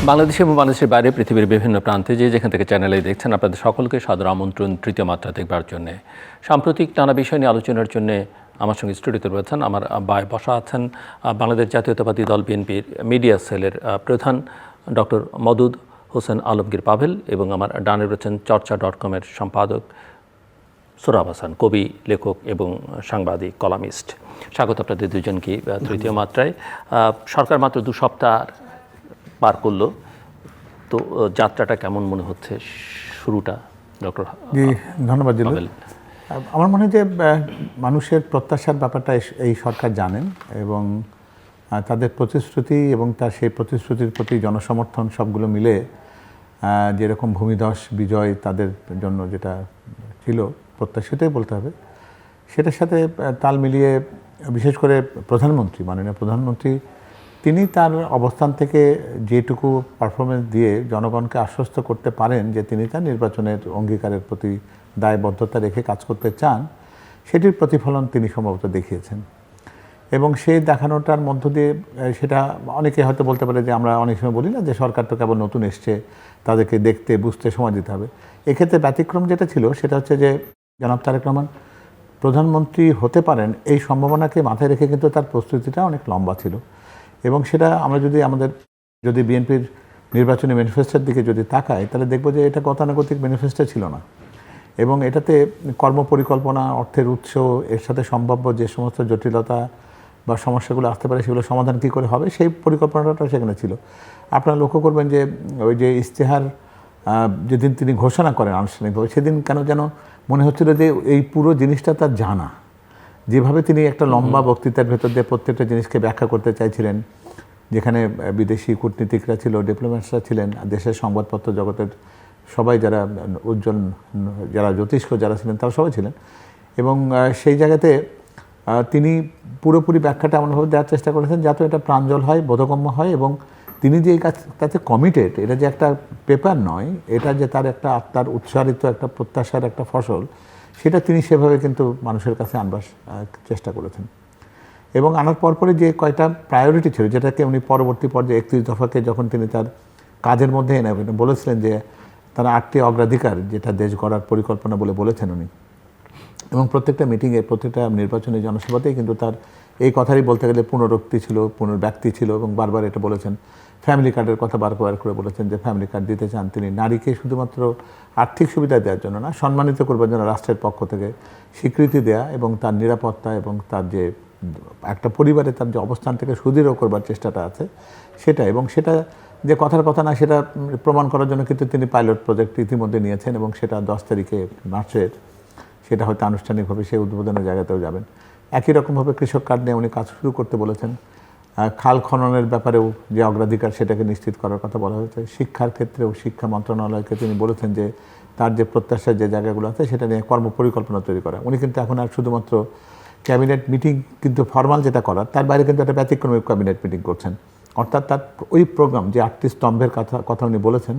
বাংলাদেশে এবং বাংলাদেশের বাইরে পৃথিবীর বিভিন্ন প্রান্তে যেখান থেকে চ্যানেলে দেখছেন আপনাদের সকলকে সাদর আমন্ত্রণ তৃতীয় মাত্রা দেখবার জন্যে। সাম্প্রতিক নানা বিষয় নিয়ে আলোচনার জন্য আমার সঙ্গে স্টুডিওতে রয়েছেন, আমার বায় বসা আছেন বাংলাদেশ জাতীয়তাবাদী দল বিএনপির মিডিয়া সেলের প্রধান ডক্টর মওদুদ হোসেন আলমগীর পাভেল এবং আমার ডানে রয়েছেন চর্চা.com-এর সম্পাদক সোহরাব হাসান, কবি, লেখক এবং সাংবাদিক, কলামিস্ট। স্বাগত আপনাদের দুজনকে তৃতীয় মাত্রায়। সরকার মাত্র 2 সপ্তাহ পার করলো, তো যাত্রাটা কেমন মনে হচ্ছে শুরুটা? ডক্টর জি, ধন্যবাদ জিলুর। আমার মনে হয় যে মানুষের প্রত্যাশার ব্যাপারটা এই সরকার জানেন এবং তাদের প্রতিশ্রুতি এবং তার সেই প্রতিশ্রুতির প্রতি জনসমর্থন সবগুলো মিলে যেরকম ভূমিধস বিজয় তাদের জন্য যেটা ছিল প্রত্যাশিতই বলতে হবে, সেটার সাথে তাল মিলিয়ে বিশেষ করে প্রধানমন্ত্রী, মাননীয় প্রধানমন্ত্রী, তিনি তার অবস্থান থেকে যেটুকু পারফরমেন্স দিয়ে জনগণকে আশ্বস্ত করতে পারেন যে তিনি তার নির্বাচনের অঙ্গীকারের প্রতি দায়বদ্ধতা রেখে কাজ করতে চান, সেটির প্রতিফলন তিনি সম্ভবত দেখিয়েছেন। এবং সেই দেখানোটার মধ্য দিয়ে সেটা অনেকে হয়তো বলতে পারে যে আমরা অনেক সময় বলি না যে সরকার তো কেবল নতুন এসছে, তাদেরকে দেখতে বুঝতে সময় দিতে হবে। এক্ষেত্রে ব্যতিক্রম যেটা ছিল সেটা হচ্ছে যে জনাব তারেক রহমান প্রধানমন্ত্রী হতে পারেন এই সম্ভাবনাকে মাথায় রেখে কিন্তু তার প্রস্তুতিটা অনেক লম্বা ছিল। এবং সেটা আমরা যদি বিএনপির নির্বাচনী ম্যানিফেস্টোর দিকে যদি তাকাই, তাহলে দেখবো যে এটা গতানুগতিক ম্যানিফেস্টো ছিল না। এবং এটাতে কর্মপরিকল্পনা, অর্থের উৎস, এর সাথে সম্ভাব্য যে সমস্ত জটিলতা বা সমস্যাগুলো আসতে পারে সেগুলো সমাধান কী করে হবে সেই পরিকল্পনাটা সেখানে ছিল। আপনারা লক্ষ্য করবেন যে ওই যে ইশতেহার যেদিন তিনি ঘোষণা করেন আনুষ্ঠানিকভাবে, সেদিন কেন যেন মনে হচ্ছিল যে এই পুরো জিনিসটা তার জানা। যেভাবে তিনি একটা লম্বা বক্তৃতার ভেতর দিয়ে প্রত্যেকটা জিনিসকে ব্যাখ্যা করতে চাইছিলেন, যেখানে বিদেশি কূটনীতিকরা ছিল, ডিপ্লোম্যাটসরা ছিলেন, দেশের সংবাদপত্র জগতের সবাই যারা উজ্জ্বল, যারা জ্যোতিষ্ক যারা ছিলেন তারা সবাই ছিলেন। এবং সেই জায়গাতে তিনি পুরোপুরি ব্যাখ্যাটা এমনভাবে দেওয়ার চেষ্টা করেছেন যাতে এটা প্রাঞ্জল হয়, বোধগম্য হয় এবং তিনি যে এই কাজটাতে কমিটেড, এটা যে একটা পেপার নয়, এটা যে তার একটা আত্মার উৎসারিত একটা প্রত্যাশার একটা ফসল, সেটা তিনি সেভাবে কিন্তু মানুষের কাছে আনবার চেষ্টা করেছেন। এবং আনার পরপরে যে কয়টা প্রায়োরিটি ছিল, যেটাকে উনি পরবর্তী পর্যায়ে 31 দফাকে যখন তিনি তার কাজের মধ্যে এনে বলেছিলেন যে তারা 8টি অগ্রাধিকার যেটা দেশ গড়ার পরিকল্পনা বলে বলেছেন উনি। এবং প্রত্যেকটা মিটিংয়ে, প্রত্যেকটা নির্বাচনী জনসভাতেই কিন্তু তার এই কথাই বলতে গেলে পুনরুক্তি ছিল, পুনর্ব্যক্তি ছিল এবং বারবার এটা বলেছেন। ফ্যামিলি কার্ডের কথা বারবার করে বলেছেন যে ফ্যামিলি কার্ড দিতে চান তিনি নারীকে শুধুমাত্র আর্থিক সুবিধা দেওয়ার জন্য না, সম্মানিত করবার জন্য রাষ্ট্রের পক্ষ থেকে স্বীকৃতি দেয়া এবং তার নিরাপত্তা এবং তার যে একটা পরিবারে তার যে অবস্থান থেকে সুদৃঢ় করবার চেষ্টাটা আছে সেটা, এবং সেটা যে কথার কথা না সেটা প্রমাণ করার জন্য কিন্তু তিনি পাইলট প্রজেক্ট ইতিমধ্যে নিয়েছেন এবং সেটা 10 তারিখে মার্চের সেটা হয়তো আনুষ্ঠানিকভাবে সেই উদ্বোধনের জায়গাতেও যাবেন। একই রকমভাবে কৃষক কার্ড নিয়ে উনি কাজ শুরু করতে বলেছেন। খাল খননের ব্যাপারেও যে অগ্রাধিকার সেটাকে নিশ্চিত করার কথা বলা হয়েছে। শিক্ষার ক্ষেত্রেও শিক্ষা মন্ত্রণালয়কে তিনি বলেছেন যে তার যে প্রত্যাশার যে জায়গাগুলো আছে সেটা নিয়ে কর্মপরিকল্পনা তৈরি করা। উনি কিন্তু এখন আর শুধুমাত্র ক্যাবিনেট মিটিং কিন্তু ফরমাল যেটা করার, তার বাইরে কিন্তু একটা ব্যতিক্রমী ক্যাবিনেট মিটিং করছেন। অর্থাৎ তার ওই প্রোগ্রাম যে 8টি স্তম্ভের কথা উনি বলেছেন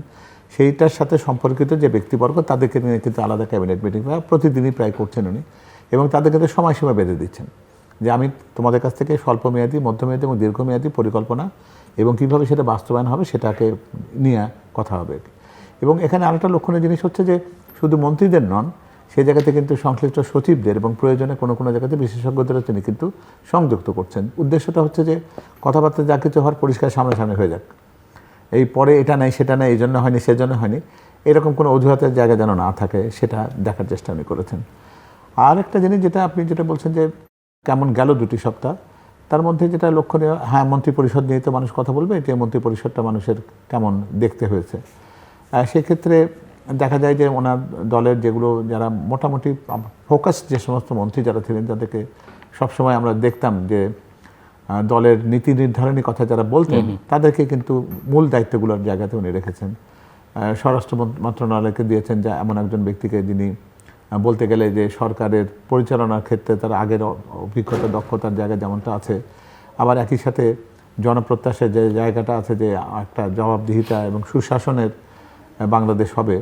সেইটার সাথে সম্পর্কিত যে ব্যক্তিবর্গ তাদেরকে নিয়ে কিন্তু আলাদা ক্যাবিনেট মিটিং প্রতিদিনই প্রায় করছেন উনি, এবং তাদের কিন্তু সময়সীমা বেঁধে দিচ্ছেন যে আমি তোমাদের কাছ থেকে স্বল্পমেয়াদী, মধ্যমেয়াদী এবং দীর্ঘমেয়াদী পরিকল্পনা এবং কীভাবে সেটা বাস্তবায়ন হবে সেটাকে নিয়ে কথা হবে। এবং এখানে আরেকটা লক্ষণীয় জিনিস হচ্ছে যে শুধু মন্ত্রীদের নন, সেই জায়গাতে কিন্তু সংশ্লিষ্ট সচিবদের এবং প্রয়োজনে কোনো কোনো জায়গাতে বিশেষজ্ঞদেরও তিনি কিন্তু সংযুক্ত করছেন। উদ্দেশ্যটা হচ্ছে যে কথাবার্তা যা কিছু হওয়ার পরিষ্কার সামনাসামনি হয়ে যাক, এই পরে এটা নাই সেটা নাই, এই জন্য হয়নি সেজন্য হয়নি, এরকম কোনো অজুহাতের জায়গা যেন না থাকে সেটা দেখার চেষ্টা উনি করেছেন। আর একটা জিনিস যেটা আপনি যেটা বলছেন যে কেমন গেল 2টি সপ্তাহ, তার মধ্যে যেটা লক্ষণীয়, হ্যাঁ মন্ত্রিপরিষদ নিয়ে তো মানুষ কথা বলবে যে মন্ত্রিপরিষদটা মানুষের কেমন দেখতে হয়েছে। সেক্ষেত্রে দেখা যায় যে ওনার দলের যেগুলো যারা মোটামুটি ফোকাস যে সমস্ত মন্ত্রী যারা ছিলেন, যাদেরকে সবসময় আমরা দেখতাম যে দলের নীতি নির্ধারণী কথা যারা বলতেন, তাদেরকে কিন্তু মূল দায়িত্বগুলোর জায়গাতে উনি রেখেছেন। স্বরাষ্ট্র মন্ত্রণালয়কে দিয়েছেন যা এমন একজন ব্যক্তিকে যিনি বলতে গেলে যে সরকারের পরিচালনার ক্ষেত্রে তার আগের অভিজ্ঞতা, দক্ষতার জায়গা যেমনটা আছে, আবার একই সাথে জনপ্রত্যাশার যে জায়গাটা আছে যে একটা জবাবদিহিতা এবং সুশাসনের বাংলাদেশ হবে,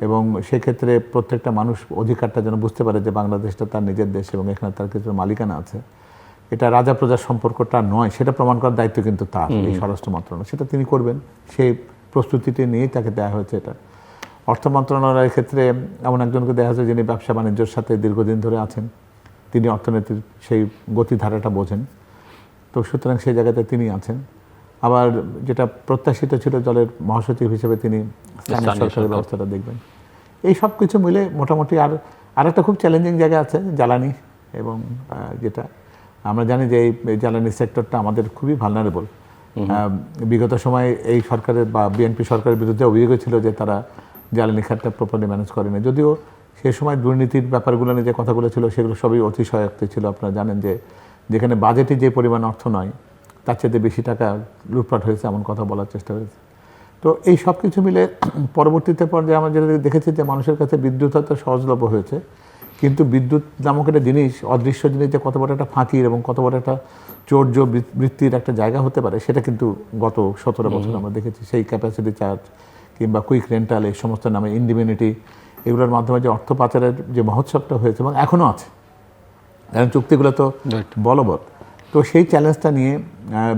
এবং সেক্ষেত্রে প্রত্যেকটা মানুষ অধিকারটা যেন বুঝতে পারে যে বাংলাদেশটা তার নিজের দেশ এবং এখানে তার কিছু মালিকানা আছে, এটা রাজা প্রজার সম্পর্কটা নয়, সেটা প্রমাণ করার দায়িত্ব কিন্তু তার এই স্বরাষ্ট্র মন্ত্রণালয়, সেটা তিনি করবেন। সেই প্রস্তুতিটি নিয়েই তাকে দেওয়া হয়েছে। এটা অর্থ মন্ত্রণালয়ের ক্ষেত্রে এমন একজনকে দেওয়া হয়েছে যিনি ব্যবসা বাণিজ্যের সাথে দীর্ঘদিন ধরে আছেন, তিনি অর্থনীতির সেই গতিধারাটা বোঝেন, তো সুতরাং সেই জায়গাতে তিনি আছেন। আবার যেটা প্রত্যাশিত ছিল দলের মহাসচিব হিসেবে তিনি স্থানীয় সরকারের ব্যবস্থাটা দেখবেন। এই সব কিছু মিলে মোটামুটি আর একটা খুব চ্যালেঞ্জিং জায়গা আছে জ্বালানি, এবং যেটা আমরা জানি যে এই জ্বালানি সেক্টরটা আমাদের খুবই ভালনারেবল। বিগত সময়ে এই সরকারের বা বিএনপি সরকারের বিরুদ্ধে অভিযোগ ছিল যে তারা জ্বালানি খাতটা প্রপারলি ম্যানেজ করেনি, যদিও সে সময় দুর্নীতির ব্যাপারগুলো নিয়ে যে কথাগুলো ছিল সেগুলো সবই অতিশয়োক্তি ছিল। আপনারা জানেন যে যেখানে বাজেটে যে পরিমাণ অর্থ নয় তার চেয়ে বেশি টাকা লুটপাট হয়েছে এমন কথা বলার চেষ্টা হয়েছে। তো এই সব কিছু মিলে পরবর্তীতে পর্যায়ে আমরা যেটা দেখেছি যে মানুষের কাছে বিদ্যুৎ হয়তো সহজলভ্য হয়েছে, কিন্তু বিদ্যুৎ নামক একটা জিনিস, অদৃশ্য জিনিস যে কত বড় একটা ফাঁকির এবং কত বড় একটা চৌর্য বৃত্তির একটা জায়গা হতে পারে সেটা কিন্তু গত 17 বছর আমরা দেখেছি। সেই ক্যাপাসিটি চার্জ কিংবা কুইক রেন্টাল এই সমস্ত নামে ইন্ডিমিউনিটি, এগুলোর মাধ্যমে যে অর্থ পাচারের যে মহোৎসবটা হয়েছে এবং এখনও আছে, কারণ চুক্তিগুলো তো বলবৎ। তো সেই চ্যালেঞ্জটা নিয়ে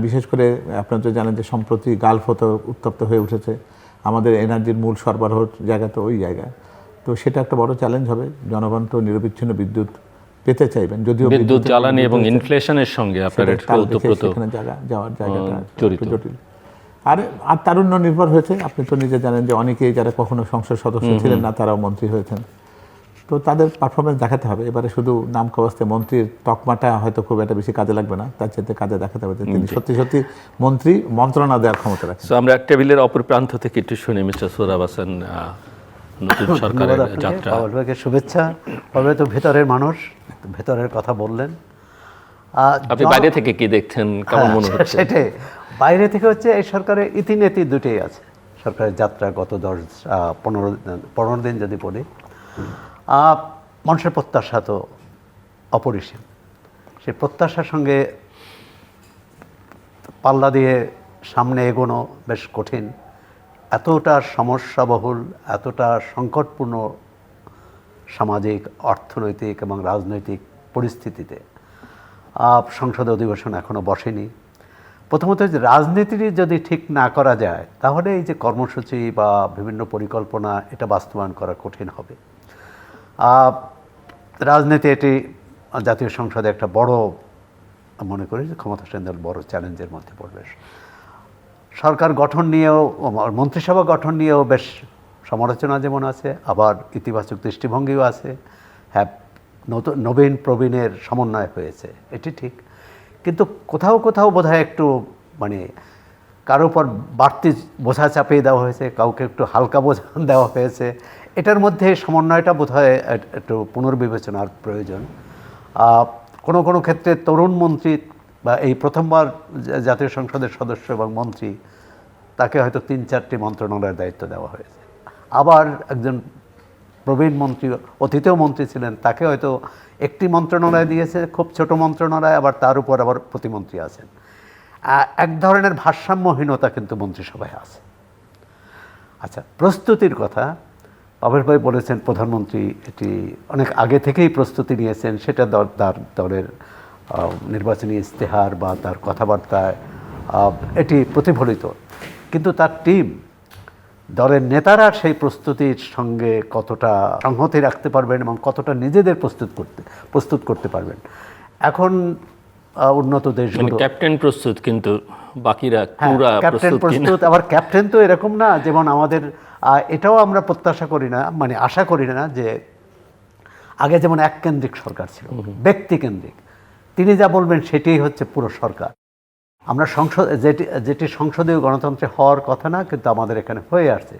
বিশেষ করে আপনারা তো জানেন যে সম্প্রতি গালফ হতে উত্তপ্ত হয়ে উঠেছে, আমাদের এনার্জির মূল সরবরাহ জায়গা তো ওই জায়গা। তো সেটা একটা বড় চ্যালেঞ্জ হবে। জনগণ তো নিরবিচ্ছিন্ন বিদ্যুৎ পেতে চাইবেন, যদিও বিদ্যুৎ জ্বালানি এবং ইনফ্লেশনের সঙ্গে আপনার সেখানে যাওয়ার জায়গাটা জটিল। আর তারুণ্য নির্ভর হয়েছে। আপনি তো নিজে জানেন যে অনেকেই যারা কখনো সংসদ সদস্য ছিলেন না তারাও মন্ত্রী হয়েছেন, তো তাদের পারফরমেন্স দেখাতে হবে। এবারে শুধু নাম কাওয়াস্তে মন্ত্রীর তকমাটা হয়তো খুব একটা বেশি কাজে লাগবে না, তার চেয়ে কাজে দেখাতে হবে তিনি সত্যি সত্যি মন্ত্রী, মন্ত্রণা দেওয়ার ক্ষমতা রাখেন। আমরা টেবিলের অপর প্রান্ত থেকে একটু শুনি মিস্টার সোহরাব হাসান, নতুন সরকারের যাত্রা। পাওয়ালভাইকে শুভেচ্ছা। পাওয়ালভাই তো ভেতরের মানুষ, ভেতরের কথা বললেন। আপনি বাইরে থেকে কি দেখছেন, কেমন মনে হচ্ছে? সেটাই, বাইরে থেকে হচ্ছে এই সরকারের ইতিনীতি দুটোই আছে। সরকারের যাত্রা গত 15 দিন যদি বলি, মানুষের প্রত্যাশা তো অপরিসীম। সেই প্রত্যাশার সঙ্গে পাল্লা দিয়ে সামনে এগোনো বেশ কঠিন। এতটা সমস্যাবহুল, এতটা সংকটপূর্ণ সামাজিক, অর্থনৈতিক এবং রাজনৈতিক পরিস্থিতিতে সংসদে অধিবেশন এখনও বসেনি। প্রথমত যে রাজনীতির যদি ঠিক না করা যায় তাহলে এই যে কর্মসূচি বা বিভিন্ন পরিকল্পনা এটা বাস্তবায়ন করা কঠিন হবে। রাজনীতি এটি জাতীয় সংসদে একটা বড়, মনে করি যে ক্ষমতাসীন দল বড় চ্যালেঞ্জের মধ্যে পড়বে। সরকার গঠন নিয়েও, মন্ত্রিসভা গঠন নিয়েও বেশ সমালোচনা যেমন আছে, আবার ইতিবাচক দৃষ্টিভঙ্গিও আছে। হ্যাঁ, নবীন প্রবীণের সমন্বয় হয়েছে, এটি ঠিক, কিন্তু কোথাও কোথাও বোধহয় একটু মানে কারো উপর বাড়তি বোঝা চাপিয়ে দেওয়া হয়েছে, কাউকে একটু হালকা বোঝা দেওয়া হয়েছে। এটার মধ্যে সমন্বয়টা বোধহয় একটু পুনর্বিবেচনার প্রয়োজন। কোনো কোনো ক্ষেত্রে তরুণ মন্ত্রী বা এই প্রথমবার জাতীয় সংসদের সদস্য এবং মন্ত্রী, তাকে হয়তো 3-4টি মন্ত্রণালয়ের দায়িত্ব দেওয়া হয়েছে। আবার একজন প্রবীণ মন্ত্রী, অতীতেও মন্ত্রী ছিলেন, তাকে হয়তো একটি মন্ত্রণালয় দিয়েছে, খুব ছোট মন্ত্রণালয়, আবার তার উপর আবার প্রতিমন্ত্রী আছেন। এক ধরনের ভারসাম্যহীনতা কিন্তু মন্ত্রিসভায় আছে। আচ্ছা, প্রস্তুতির কথা পাভেল ভাই বলেছেন, প্রধানমন্ত্রী এটি অনেক আগে থেকেই প্রস্তুতি নিয়েছেন, সেটা তার দলের নির্বাচনী ইস্তেহার বা তার কথাবার্তায় এটি প্রতিফলিত। কিন্তু তার টিম, দলের নেতারা সেই প্রস্তুতির সঙ্গে কতটা সংহতি রাখতে পারবেন এবং কতটা নিজেদের প্রস্তুত করতে পারবেন। এখন উন্নত দেশগুলো ক্যাপ্টেন প্রস্তুত, কিন্তু বাকিরা পুরা ক্যাপ্টেন প্রস্তুত। আবার ক্যাপ্টেন তো এরকম না, যেমন আমাদের এটাও আমরা প্রত্যাশা করি না, মানে আশা করি না যে আগে যেমন এককেন্দ্রিক সরকার ছিল, ব্যক্তিকেন্দ্রিক, তিনি যা বলবেন সেটাই হচ্ছে পুরো সরকার। আমরা যেটি সংসদীয় গণতন্ত্রে হওয়ার কথা না, কিন্তু আমাদের এখানে হয়ে আসছে।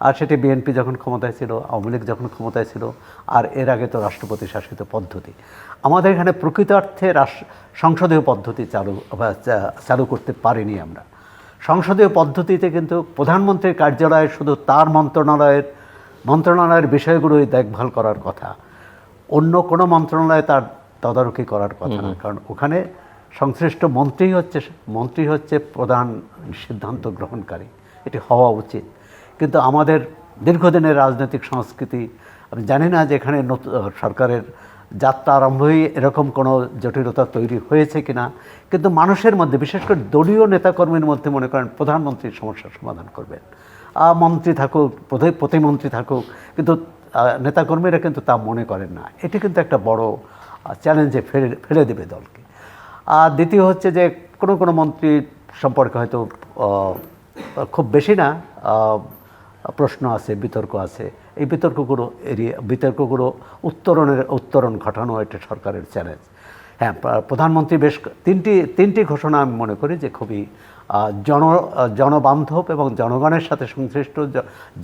আর সেটি বিএনপি যখন ক্ষমতায় ছিল, আওয়ামী লীগ যখন ক্ষমতায় ছিল, আর এর আগে তো রাষ্ট্রপতি শাসিত পদ্ধতি। আমাদের এখানে প্রকৃতার্থে সংসদীয় পদ্ধতি চালু করতে পারিনি আমরা। সংসদীয় পদ্ধতিতে কিন্তু প্রধানমন্ত্রীর কার্যালয়ে শুধু তার মন্ত্রণালয়ের বিষয়গুলোই দেখভাল করার কথা, অন্য কোনো মন্ত্রণালয়ে তার তদারকি করার কথা না, কারণ ওখানে সংশ্লিষ্ট মন্ত্রী হচ্ছে প্রধান সিদ্ধান্ত গ্রহণকারী, এটি হওয়া উচিত। কিন্তু আমাদের দীর্ঘদিনের রাজনৈতিক সংস্কৃতি, আমি জানি না যে এখানে সরকারের যাত্রা আরম্ভই এরকম কোনো জটিলতা তৈরি হয়েছে কিনা, কিন্তু মানুষের মধ্যে, বিশেষ করে দলীয় নেতাকর্মীর মধ্যে মনে করেন প্রধানমন্ত্রীর সমস্যার সমাধান করবেন। মন্ত্রী থাকুক, প্রতিমন্ত্রী থাকুক, কিন্তু নেতাকর্মীরা কিন্তু তা মনে করেন না। এটি কিন্তু একটা বড় চ্যালেঞ্জে ফেলে দেবে দলকে। আর দ্বিতীয় হচ্ছে যে কোনো মন্ত্রী সম্পর্কে হয়তো খুব বেশি না প্রশ্ন আছে, বিতর্ক আছে। এই বিতর্কগুলো উত্তরণ ঘটানো একটা সরকারের চ্যালেঞ্জ। হ্যাঁ, প্রধানমন্ত্রী বেশ তিনটি ঘোষণা আমি মনে করি যে খুবই জনবান্ধব এবং জনগণের সাথে সংশ্লিষ্ট,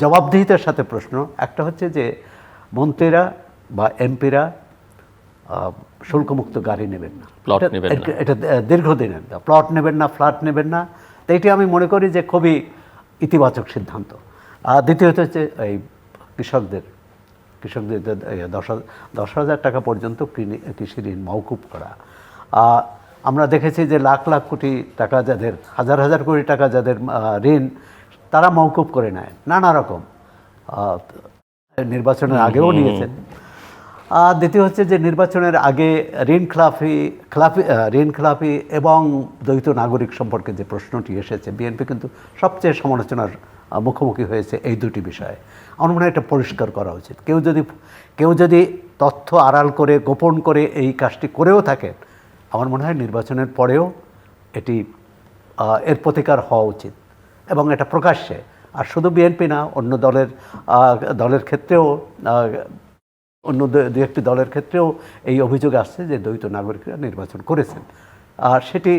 জবাবদিহিতার সাথে প্রশ্ন। একটা হচ্ছে যে মন্ত্রীরা বা এমপিরা শুল্কমুক্ত গাড়ি নেবেন না, এটা দীর্ঘদিনের, প্লট নেবেন না, ফ্ল্যাট নেবেন না। তো এটি আমি মনে করি যে খুবই ইতিবাচক সিদ্ধান্ত। আর দ্বিতীয়ত হচ্ছে এই কৃষকদের 10,000 টাকা পর্যন্ত কৃষি ঋণ মওকুফ করা। আমরা দেখেছি যে লাখ লাখ কোটি টাকা যাদের, হাজার হাজার কোটি টাকা যাদের ঋণ, তারা মওকুফ করে নেয় নানা রকম, নির্বাচনের আগেও নিয়েছেন। আর দ্বিতীয় হচ্ছে যে নির্বাচনের আগে ঋণ খেলাপি এবং দ্বৈত নাগরিক সম্পর্কে যে প্রশ্নটি এসেছে, বিএনপি কিন্তু সবচেয়ে সমালোচনার মুখোমুখি হয়েছে এই দুটি বিষয়ে। আমার মনে হয় এটা পরিষ্কার করা উচিত। কেউ যদি তথ্য আড়াল করে, গোপন করে এই কাজটি করেও থাকেন, আমার মনে হয় নির্বাচনের পরেও এর প্রতিকার হওয়া উচিত এবং এটা প্রকাশ্যে। আর শুধু বিএনপি না, অন্য দলের ক্ষেত্রেও, অন্য দু একটি দলের ক্ষেত্রেও এই অভিযোগ আসছে যে দ্বৈত নাগরিকরা নির্বাচন করেছেন, আর সেটি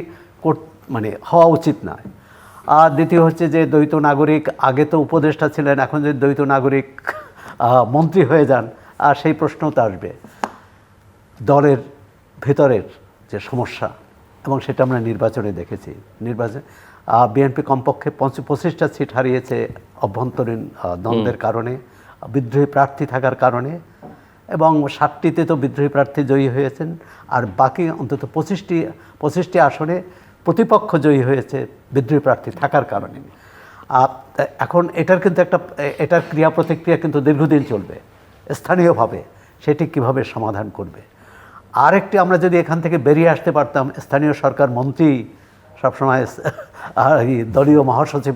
হওয়া উচিত নয়। আর দ্বিতীয় হচ্ছে যে দ্বৈত নাগরিক, আগে তো উপদেষ্টা ছিলেন, এখন যদি দ্বৈত নাগরিক মন্ত্রী হয়ে যান, আর সেই প্রশ্নও তো আসবে। দলের ভেতরের যে সমস্যা, এবং সেটা আমরা নির্বাচনে দেখেছি। বিএনপি কমপক্ষে 25টা সিট হারিয়েছে অভ্যন্তরীণ দ্বন্দ্বের কারণে, বিদ্রোহী প্রার্থী থাকার কারণে, এবং 7টিতে তো বিদ্রোহী প্রার্থী জয়ী হয়েছেন, আর বাকি অন্তত 25টি আসনে প্রতিপক্ষ জয়ী হয়েছে বিদ্রোহী প্রার্থী থাকার কারণে। এখন এটার ক্রিয়া প্রতিক্রিয়া কিন্তু দীর্ঘদিন চলবে স্থানীয়ভাবে, সেটি কিভাবে সমাধান করবে। আরেকটি, আমরা যদি এখান থেকে বেরিয়ে আসতে পারতাম, স্থানীয় সরকার মন্ত্রী সবসময় দলীয় মহাসচিব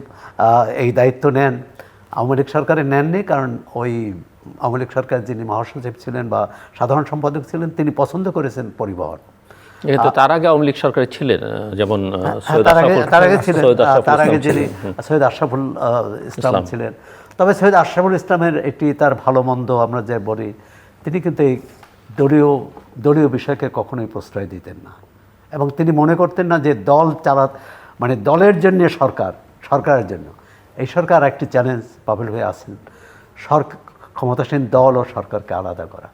এই দায়িত্ব নেন, আওয়ামী লীগ সরকারে নেননি, কারণ ওই আওয়ামী লীগ সরকার যিনি মহাসচিব ছিলেন বা সাধারণ সম্পাদক ছিলেন, তিনি পছন্দ করেছেন পরিবহন। তার আগে আওয়ামী লীগ সরকারে ছিলেন, যেমন তার আগে যিনি সৈয়দ আশরাফুল ইসলাম ছিলেন। তবে সৈয়দ আশরাফুল ইসলামের এটি তার ভালো মন্দ আমরা যে বলি, তিনি কিন্তু এই দলীয় বিষয়কে কখনোই প্রশ্রয় দিতেন না, এবং তিনি মনে করতেন না যে দলের জন্য সরকারের জন্য এই সরকার একটি চ্যালেঞ্জ পাবেল হয়ে আছেন, ক্ষমতাসীন দল ও সরকারকে আলাদা করা।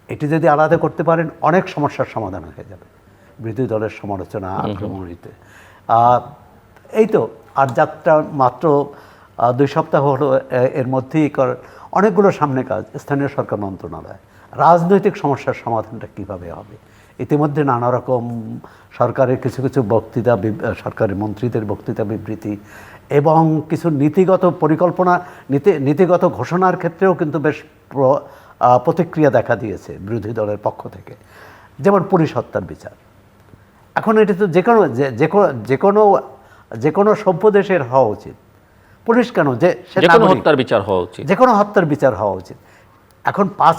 এটি যদি আলাদা করতে পারেন, অনেক সমস্যার সমাধান হয়ে যাবে। বিরোধী দলের সমালোচনা, আক্রমণিতে এই তো, আর যাত্রা মাত্র 2 সপ্তাহ হলো, এর মধ্যেই অনেকগুলো সামনে কাজ। স্থানীয় সরকার মন্ত্রণালয়, রাজনৈতিক সমস্যার সমাধানটা কিভাবে হবে। ইতিমধ্যে নানা রকম সরকারের কিছু বক্তৃতা, সরকারের মন্ত্রীদের বক্তৃতা বিবৃতি এবং কিছু নীতিগত পরিকল্পনা, নীতিগত ঘোষণার ক্ষেত্রেও কিন্তু বেশ প্রতিক্রিয়া দেখা দিয়েছে বিরোধী দলের পক্ষ থেকে। যেমন পুলিশ হত্যার বিচার, এখন এটি তো যে কোনো সভ্য দেশের হওয়া উচিত। পুলিশ কেন, যে কোনো হত্যার বিচার হওয়া উচিত। এখন 5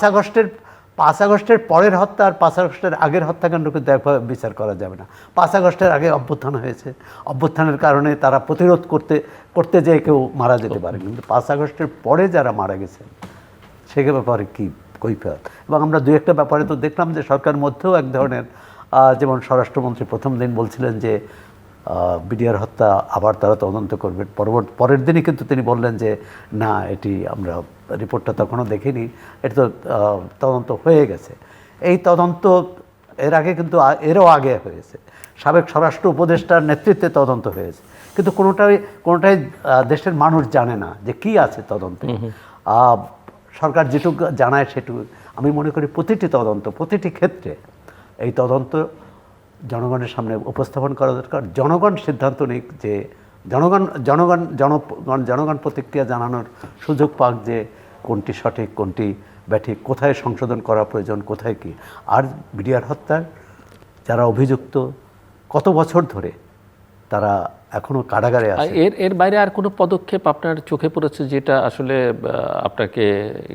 আগস্টের পরের হত্যা আর 5 আগস্টের আগের হত্যাকাণ্ড কিন্তু একভাবে বিচার করা যাবে না। 5 আগস্টের আগে অভ্যুত্থান হয়েছে, অভ্যুত্থানের কারণে তারা প্রতিরোধ করতে যেয়ে কেউ মারা যেতে পারে, কিন্তু 5 আগস্টের পরে যারা মারা গেছেন সে ব্যাপারে কি কৈফিয়ত। এবং আমরা 2-একটা ব্যাপারে তো দেখলাম যে সরকার মধ্যেও এক ধরনের, যেমন স্বরাষ্ট্রমন্ত্রী প্রথম দিন বলছিলেন যে বিডিআর হত্যা আবার তারা তদন্ত করবেন, পরের দিনই কিন্তু তিনি বললেন যে না, এটি আমরা রিপোর্টটা তখনও দেখিনি, এটা তো তদন্ত হয়ে গেছে। এই তদন্ত এর আগে কিন্তু এরও আগে হয়েছে, সাবেক স্বরাষ্ট্র উপদেষ্টার নেতৃত্বে তদন্ত হয়েছে, কিন্তু কোনোটাই দেশের মানুষ জানে না যে কি আছে তদন্তে। সরকার যেটুকু জানায় সেটুকু, আমি মনে করি প্রতিটি ক্ষেত্রে এই তদন্ত জনগণের সামনে উপস্থাপন করা দরকার। জনগণ সিদ্ধান্ত নিক, যে জনগণ প্রতিক্রিয়া জানানোর সুযোগ পাক যে কোনটি সঠিক, কোনটি ব্যাঠিক, কোথায় সংশোধন করা প্রয়োজন, কোথায় কি। আর বিডিআর হত্যার যারা অভিযুক্ত, কত বছর ধরে তারা এখনো কারাগারে আছে। এর বাইরে আর কোনো পদক্ষেপ আপনার চোখে পড়েছে যেটা আসলে আপনাকে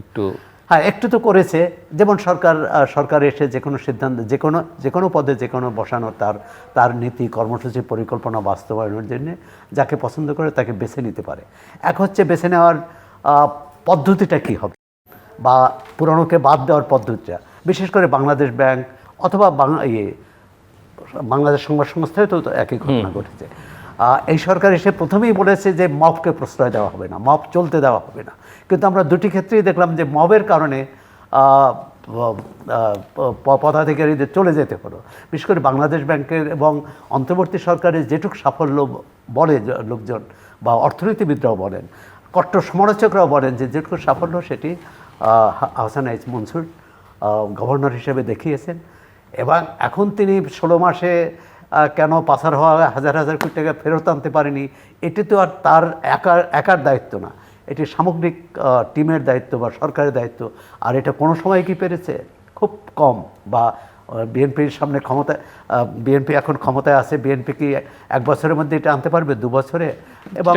একটু? হ্যাঁ, একটু তো করেছে। যেমন সরকার এসে যে কোনো সিদ্ধান্ত, যে কোনো পদে যে কোনো বসানো, তার নীতি কর্মসূচি পরিকল্পনা বাস্তবায়নের জন্য যাকে পছন্দ করে তাকে বেছে নিতে পারে। এক হচ্ছে বেছে নেওয়ার পদ্ধতিটা কী হবে, বা পুরনোকে বাদ দেওয়ার পদ্ধতিটা। বিশেষ করে বাংলাদেশ ব্যাংক অথবা বাংলাদেশ সংবাদ সংস্থায় তো একই ঘটনা ঘটেছে। এই সরকার এসে প্রথমেই বলেছে যে মবকে প্রশ্রয় দেওয়া হবে না, মব চলতে দেওয়া হবে না। কিন্তু আমরা দুটি ক্ষেত্রেই দেখলাম যে মবের কারণে পদাধিকারীদের চলে যেতে হলো। বিশেষ করে বাংলাদেশ ব্যাংকের এবং অন্তর্বর্তী সরকারের যেটুকু সাফল্য বলে লোকজন বা অর্থনীতিবিদরাও বলেন, কট্টর সমালোচকরাও বলেন যে যেটুকু সাফল্য সেটি আহসান এইচ মনসুর গভর্নর হিসেবে দেখিয়েছেন। এবং এখন তিনি 16 মাসে কেন পাচার হওয়া হাজার হাজার কোটি টাকা ফেরত আনতে পারেনি, এটি তো আর তার একার দায়িত্ব না, এটি সামগ্রিক টিমের দায়িত্ব বা সরকারের দায়িত্ব। আর এটা কোনো সময় কি পেরেছে? খুব কম। বা বিএনপির সামনে বিএনপি এখন ক্ষমতায় আছে, বিএনপি কি 1 বছরের মধ্যে এটা আনতে পারবে, 2 বছরে? এবং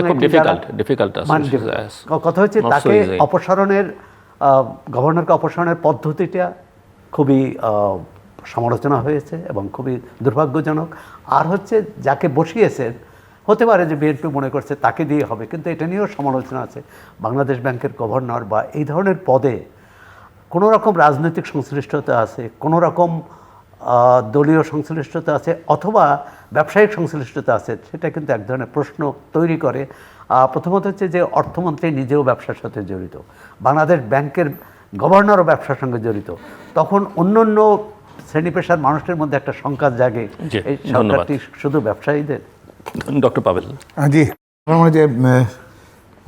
কথা হচ্ছে তাকে অপসারণের, গভর্নরকে অপসারণের পদ্ধতিটা খুবই সমালোচনা হয়েছে এবং খুবই দুর্ভাগ্যজনক। আর হচ্ছে যাকে বসিয়েছেন, হতে পারে যে বিএনপি মনে করছে তাকে দিয়ে হবে, কিন্তু এটা নিয়েও সমালোচনা আছে। বাংলাদেশ ব্যাংকের গভর্নর বা এই ধরনের পদে কোনো রকম রাজনৈতিক সংশ্লিষ্টতা আছে, কোনো রকম দলীয় সংশ্লিষ্টতা আছে, অথবা ব্যবসায়িক সংশ্লিষ্টতা আছে, সেটা কিন্তু এক ধরনের প্রশ্ন তৈরি করে। প্রথমত হচ্ছে যে অর্থমন্ত্রী নিজেও ব্যবসার সাথে জড়িত, বাংলাদেশ ব্যাংকের গভর্নরও ব্যবসার সঙ্গে জড়িত। তখন অন্য শ্রেণী পেশার মানুষের মধ্যে একটা শঙ্কা জাগে, এই সরকারটি শুধু ব্যবসায়ীদের। ডক্টর পাভেল। জি, আমার মনে হয় যে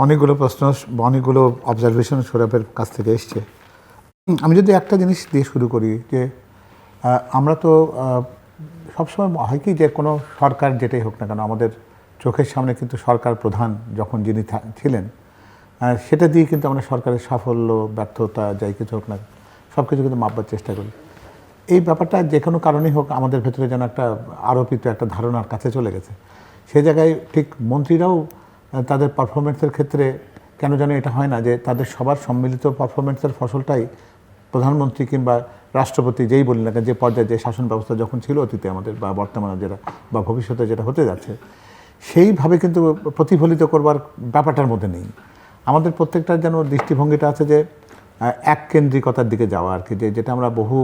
অনেকগুলো প্রশ্ন বা অনেকগুলো অবজারভেশন সৌরভের কাছ থেকে এসছে। আমি যদি একটা জিনিস দিয়ে শুরু করি, যে আমরা তো সবসময় হয় কি যে কোনো সরকার যেটাই হোক না কেন, আমাদের চোখের সামনে কিন্তু সরকার প্রধান যখন যিনি ছিলেন, সেটা দিয়ে কিন্তু আমরা সরকারের সাফল্য ব্যর্থতা যাই কিছু হোক না সব কিছু কিন্তু মাপবার চেষ্টা করি। এই ব্যাপারটা যে কোনো কারণেই হোক আমাদের ভেতরে যেন একটা আরোপিত একটা ধারণার কাছে চলে গেছে। সেই জায়গায় ঠিক মন্ত্রীরাও তাদের পারফরমেন্সের ক্ষেত্রে কেন যেন এটা হয় না যে তাদের সবার সম্মিলিত পারফরমেন্সের ফসলটাই প্রধানমন্ত্রী কিংবা রাষ্ট্রপতি যেই বলি না, যে পর্যায়ে যে শাসন ব্যবস্থা যখন ছিল অতীতে আমাদের বা বর্তমানে যেটা বা ভবিষ্যতে যেটা হতে যাচ্ছে, সেইভাবে কিন্তু প্রতিফলিত করবার ব্যাপারটার মধ্যে নেই। আমাদের প্রত্যেকটার যেন দৃষ্টিভঙ্গিটা আছে যে এক কেন্দ্রিকতার দিকে যাওয়া আর কি, যেটা আমরা বহু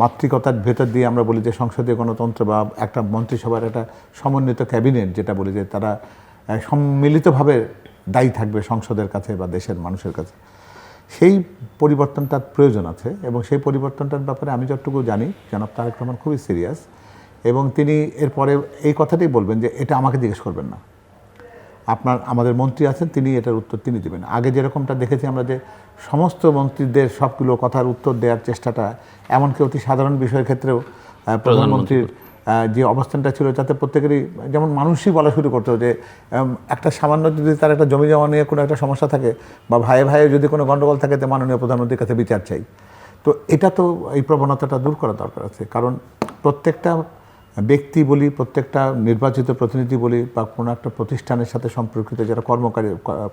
মাতৃকতার ভেতর দিয়ে আমরা বলি যে সংসদীয় গণতন্ত্র বা একটা মন্ত্রিসভার একটা সমন্বিত ক্যাবিনেট, যেটা বলি যে তারা সম্মিলিতভাবে দায়ী থাকবে সংসদের কাছে বা দেশের মানুষের কাছে। সেই পরিবর্তনটার প্রয়োজন আছে এবং সেই পরিবর্তনটার ব্যাপারে আমি যতটুকু জানি জনাব তারেক রহমান খুবই সিরিয়াস, এবং তিনি এরপরে এই কথাটাই বলবেন যে এটা আমাকে জিজ্ঞেস করবেন না, আমাদের মন্ত্রী আছেন তিনি এটার উত্তর তিনি দেবেন। আগে যেরকমটা দেখেছি আমরা যে সমস্ত মন্ত্রীদের সবগুলো কথার উত্তর দেওয়ার চেষ্টাটা, এমনকি অতি সাধারণ বিষয়ের ক্ষেত্রেও প্রধানমন্ত্রীর যে অবস্থানটা ছিল, যাতে প্রত্যেকেরই যেমন মানুষই বলা শুরু করতো যে একটা সামান্য যদি তার একটা জমি জমা নিয়ে কোনো একটা সমস্যা থাকে বা ভাইয়ে ভাইয়ে যদি কোনো গণ্ডগোল থাকে, তো মাননীয় প্রধানমন্ত্রীর কাছে বিচার চাই। তো এটা তো এই প্রবণতাটা দূর করা দরকার আছে, কারণ প্রত্যেকটা ব্যক্তি বলি, প্রত্যেকটা নির্বাচিত প্রতিনিধি বলি বা কোনো একটা প্রতিষ্ঠানের সাথে সম্পর্কিত যারা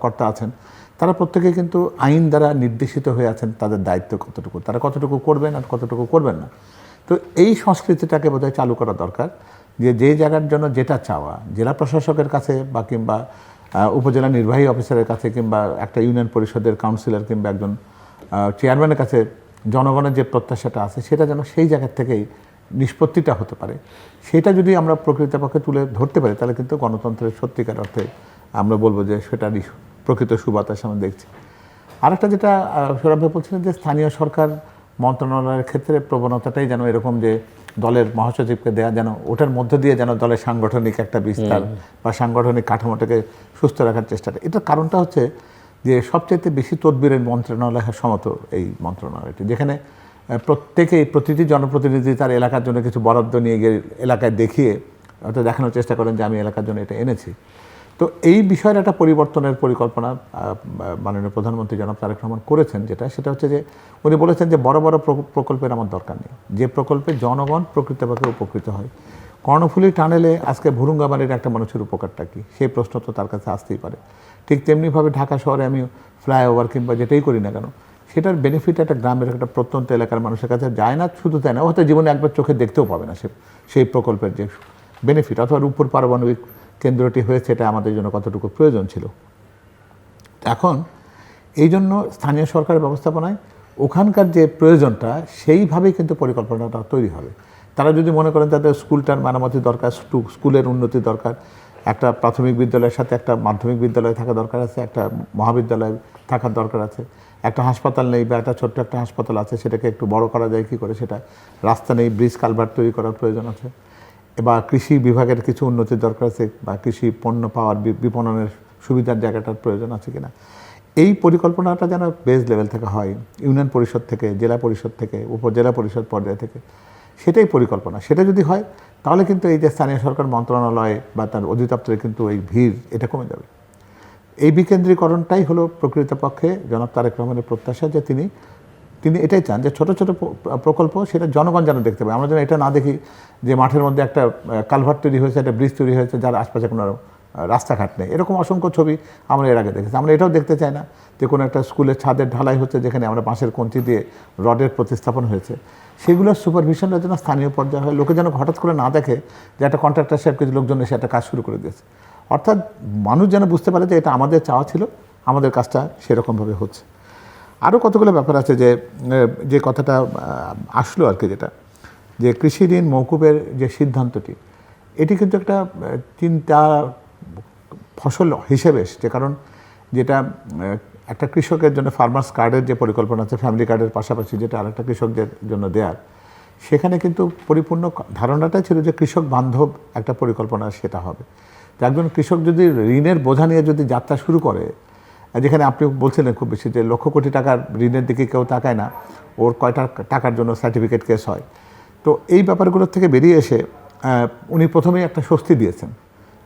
কর্তা আছেন, তারা প্রত্যেকে কিন্তু আইন দ্বারা নির্দেশিত হয়ে আছেন তাদের দায়িত্ব কতটুকু, তারা কতটুকু করবেন আর কতটুকু করবেন না। তো এই সংস্কৃতিটাকে বোধহয় চালু করা দরকার, যে জায়গার জন্য যেটা চাওয়া জেলা প্রশাসকের কাছে বা কিংবা উপজেলা নির্বাহী অফিসারের কাছে কিংবা একটা ইউনিয়ন পরিষদের কাউন্সিলর কিংবা একজন চেয়ারম্যানের কাছে জনগণের যে প্রত্যাশাটা আছে, সেটা যেন সেই জায়গার থেকেই নিষ্পত্তিটা হতে পারে। সেটা যদি আমরা প্রকৃতপক্ষে তুলে ধরতে পারি, তাহলে কিন্তু গণতন্ত্রের সত্যিকার অর্থে আমরা বলবো যে সেটারই প্রকৃত সুবাতাস আমরা দেখছি। আরেকটা যেটা সৌরভ ভাই বলছিলেন যে স্থানীয় সরকার মন্ত্রণালয়ের ক্ষেত্রে প্রবণতাটাই যেন এরকম যে দলের মহাসচিবকে দেয়া, যেন ওটার মধ্য দিয়ে যেন দলের সাংগঠনিক একটা বিস্তার বা সাংগঠনিক কাঠামোটাকে সুস্থ রাখার চেষ্টাটা। এটার কারণটা হচ্ছে যে সবচেয়ে বেশি তদবিরের মন্ত্রণালয়ের সমত এই মন্ত্রণালয়টি, যেখানে প্রতিটি জনপ্রতিনিধি তার এলাকার জন্য কিছু বরাদ্দ নিয়ে গিয়ে এলাকায় দেখিয়ে হয়তো দেখানোর চেষ্টা করেন যে আমি এলাকার জন্য এটা এনেছি। তো এই বিষয়ের একটা পরিবর্তনের পরিকল্পনা মাননীয় প্রধানমন্ত্রী জনাব তারেক রহমান করেছেন, সেটা হচ্ছে যে উনি বলেছেন যে বড় বড় প্রকল্পের আমার দরকার নেই, যে প্রকল্পে জনগণ প্রকৃতপক্ষে উপকৃত হয়। কর্ণফুলী টানেলে আজকে ভুরুঙ্গামারির একটা মানুষের উপকারটা কী, সেই প্রশ্ন তো তার কাছে আসতেই পারে। ঠিক তেমনিভাবে ঢাকা শহরে আমি ফ্লাইওভার কিংবা যেটাই করি না কেন, সেটার বেনিফিট একটা গ্রামের একটা প্রত্যন্ত এলাকার মানুষের কাছে যায় না, শুধু তাই না, হয়তো জীবনে একবার চোখে দেখতেও পাবে না সেই প্রকল্পের যে বেনিফিট, অথবা রূপপুর পারমাণবিক কেন্দ্রটি হয়েছে এটা আমাদের জন্য কতটুকু প্রয়োজন ছিল। এখন এই জন্য স্থানীয় সরকারের ব্যবস্থাপনায় ওখানকার যে প্রয়োজনটা সেইভাবেই কিন্তু পরিকল্পনাটা তৈরি হবে। তারা যদি মনে করেন তাদের স্কুলটার মেরামতি দরকার, স্কুলের উন্নতি দরকার, একটা প্রাথমিক বিদ্যালয়ের সাথে একটা মাধ্যমিক বিদ্যালয় থাকা দরকার আছে, একটা মহাবিদ্যালয় থাকার দরকার আছে, একটা হাসপাতাল নেই বা একটা ছোট্ট একটা হাসপাতাল আছে, সেটাকে একটু বড় করা যায় কী করে, সেটা রাস্তা নেই, ব্রিজ কালভার্ট তৈরি করার প্রয়োজন আছে, বা কৃষি বিভাগের কিছু উন্নতির দরকার আছে, বা কৃষি পণ্য পাওয়ার বিপণনের সুবিধার জায়গাটার প্রয়োজন আছে কিনা, এই পরিকল্পনাটা যেন বেস লেভেল থেকে হয়, ইউনিয়ন পরিষদ থেকে, জেলা পরিষদ থেকে, উপজেলা পরিষদ পর্যায় থেকে, সেটাই পরিকল্পনা। সেটা যদি হয় তাহলে কিন্তু এই যে স্থানীয় সরকার মন্ত্রণালয় বা তার অধিদপ্তরে কিন্তু এই ভিড় এটা কমে যাবে। এই বিকেন্দ্রীকরণটাই হলো প্রকৃতপক্ষে জনাব তারেক রহমানের প্রত্যাশা, যে তিনি এটাই চান যে ছোট ছোট প্রকল্প সেটা জনগণ যেন দেখতে পায়। আমরা যেন এটা না দেখি যে মাঠের মধ্যে একটা কালভার্ট তৈরি হয়েছে, একটা ব্রিজ তৈরি হয়েছে, যার আশপাশে কোনো রাস্তাঘাট নেই, এরকম অসংখ্য ছবি আমরা এর আগে দেখেছি। আমরা এটাও দেখতে চাই না যে কোনো একটা স্কুলের ছাদের ঢালাই হচ্ছে যেখানে আমরা বাঁশের কঞ্চি দিয়ে রডের প্রতিস্থাপন হয়েছে, সেগুলোর সুপারভিশনের জন্য স্থানীয় পর্যায়ে হয়, লোকে যেন হঠাৎ করে না দেখে যে একটা কন্ট্রাক্টর সাহেব কিছু লোকজন এসে একটা কাজ শুরু করে দিয়েছে। অর্থাৎ মানুষ যেন বুঝতে পারে যে এটা আমাদের চাওয়া ছিল, আমাদের কাজটা সেরকমভাবে হচ্ছে। আরও কতগুলো ব্যাপার আছে যে কথাটা আসলো আর কি, যেটা যে কৃষি ঋণ মওকুফের যে সিদ্ধান্তটি, এটি কিন্তু একটা চিন্তা ফসল হিসেবে এসছে। কারণ যেটা একটা কৃষকের জন্য ফার্মার্স কার্ডের যে পরিকল্পনা আছে, ফ্যামিলি কার্ডের পাশাপাশি যেটা আরেকটা কৃষকদের জন্য দেওয়ার, সেখানে কিন্তু পরিপূর্ণ ধারণাটাই ছিল যে কৃষক বান্ধব একটা পরিকল্পনা সেটা হবে। তো একজন কৃষক যদি ঋণের বোঝা নিয়ে যদি যাত্রা শুরু করে, যেখানে আপনি বলছিলেন খুব বেশি যে লক্ষ কোটি টাকার ঋণের দিকে কেউ তাকায় না, ওর কয়টা টাকার জন্য সার্টিফিকেট কেস হয়, তো এই ব্যাপারগুলোর থেকে বেরিয়ে এসে উনি প্রথমেই একটা স্বস্তি দিয়েছেন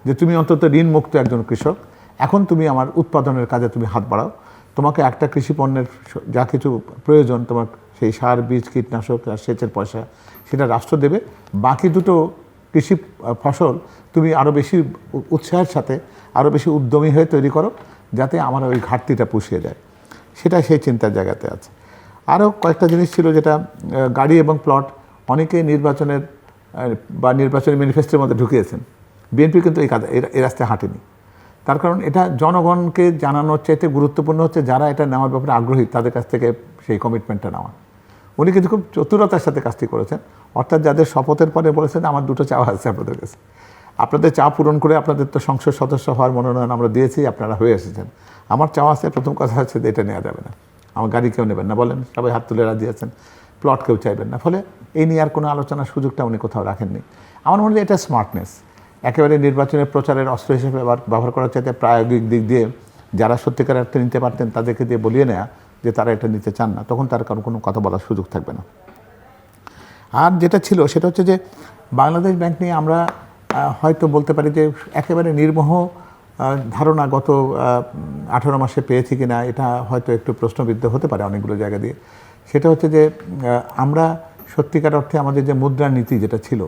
যে তুমি অন্তত ঋণ মুক্ত একজন কৃষক, এখন তুমি আমার উৎপাদনের কাজে তুমি হাত বাড়াও, তোমাকে একটা কৃষি পণ্যের যা কিছু প্রয়োজন, তোমার সেই সার, বীজ, কীটনাশক আর সেচের পয়সা সেটা রাষ্ট্র দেবে, বাকি দুটো কৃষি ফসল তুমি আরও বেশি উৎসাহের সাথে আরও বেশি উদ্যমী হয়ে তৈরি করো, যাতে আমার ওই ঘাটতিটা পুষিয়ে যায়। সেটা সেই চিন্তার জায়গাতে আছে। আরও কয়েকটা জিনিস ছিল, যেটা গাড়ি এবং প্লট অনেকে নির্বাচনের বা নির্বাচনী ম্যানিফেস্টোর মধ্যে ঢুকিয়েছেন, বিএনপি কিন্তু এই রাস্তায় হাঁটেনি। তার কারণ এটা জনগণকে জানানোর চাইতে গুরুত্বপূর্ণ হচ্ছে যারা এটা নেওয়ার ব্যাপারে আগ্রহী তাদের কাছ থেকে সেই কমিটমেন্টটা নেওয়া। উনি কিন্তু খুব চতুরতার সাথে কাজটি করেছেন, অর্থাৎ যাদের শপথের পরে বলেছেন আমার দুটো চাওয়া আছে আপনাদের কাছে, আপনাদের চাওয়া পূরণ করে, আপনাদের তো সংসদ সদস্য হওয়ার মনোনয়ন আমরা দিয়েছি, আপনারা হয়ে এসেছেন, আমার চাওয়া আছে, প্রথম কথা হচ্ছে যে এটা নেওয়া যাবে না, আমার গাড়ি কেউ নেবেন না, বলেন সবাই হাত তুলে রাজি আছেন, প্লট কেউ চাইবেন না, ফলে এই নিয়ে আর কোনো আলোচনার সুযোগটা উনি কোথাও রাখেননি। আমার মনে হয় এটা স্মার্টনেস, একেবারে নির্বাচনের প্রচারের অস্ত্র হিসেবে ব্যবহার করার চাইতে প্রায়োগিক দিক দিয়ে যারা সত্যিকার অর্থে নিতে পারতেন তাদেরকে দিয়ে বলিয়ে নেওয়া যে তারা এটা নিতে চান না, তখন তার কারণ কোনো কথা বলার সুযোগ থাকবে না। আর যেটা ছিল সেটা হচ্ছে যে বাংলাদেশ ব্যাংক নিয়ে আমরা হয়তো বলতে পারি যে একেবারে নির্মোহ ধারণা গত 18 মাসে পেয়েছি কিনা, এটা হয়তো একটু প্রশ্নবিদ্ধ হতে পারে অনেকগুলো জায়গা দিয়ে। সেটা হচ্ছে যে আমরা সত্যিকার অর্থে আমাদের যে মুদ্রানীতি যেটা ছিল,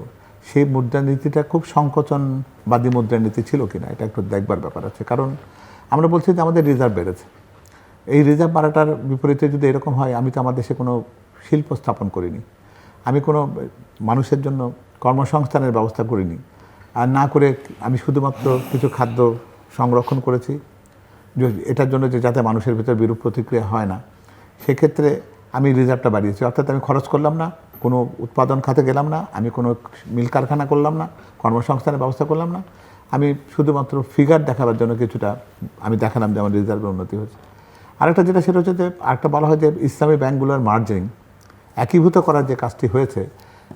সেই মুদ্রানীতিটা খুব সংকোচনবাদী মুদ্রানীতি ছিল কিনা, এটা একটু দেখবার ব্যাপার আছে। কারণ আমরা বলছি যে আমাদের রিজার্ভ বেড়েছে, এই রিজার্ভ বাড়াটার বিপরীতে যদি এরকম হয়, আমি তো আমার দেশে কোনো শিল্প স্থাপন করিনি, আমি কোনো মানুষের জন্য কর্মসংস্থানের ব্যবস্থা করিনি, আর না করে আমি শুধুমাত্র কিছু খাদ্য সংরক্ষণ করেছি এটার জন্য যে যাতে মানুষের ভিতরে বিরূপ প্রতিক্রিয়া হয় না, সেক্ষেত্রে আমি রিজার্ভটা বাড়িয়েছি। অর্থাৎ আমি খরচ করলাম না, কোনো উৎপাদন খাতে গেলাম না, আমি কোনো মিল কারখানা করলাম না, কর্মসংস্থানের ব্যবস্থা করলাম না, আমি শুধুমাত্র ফিগার দেখাবার জন্য কিছুটা আমি দেখালাম যে আমার রিজার্ভের উন্নতি হচ্ছে। আরেকটা যেটা সেটা হচ্ছে যে আরেকটা বলা হয় যে ইসলামী ব্যাংকগুলোর মার্জিং একীভূত করার যে কাজটি হয়েছে,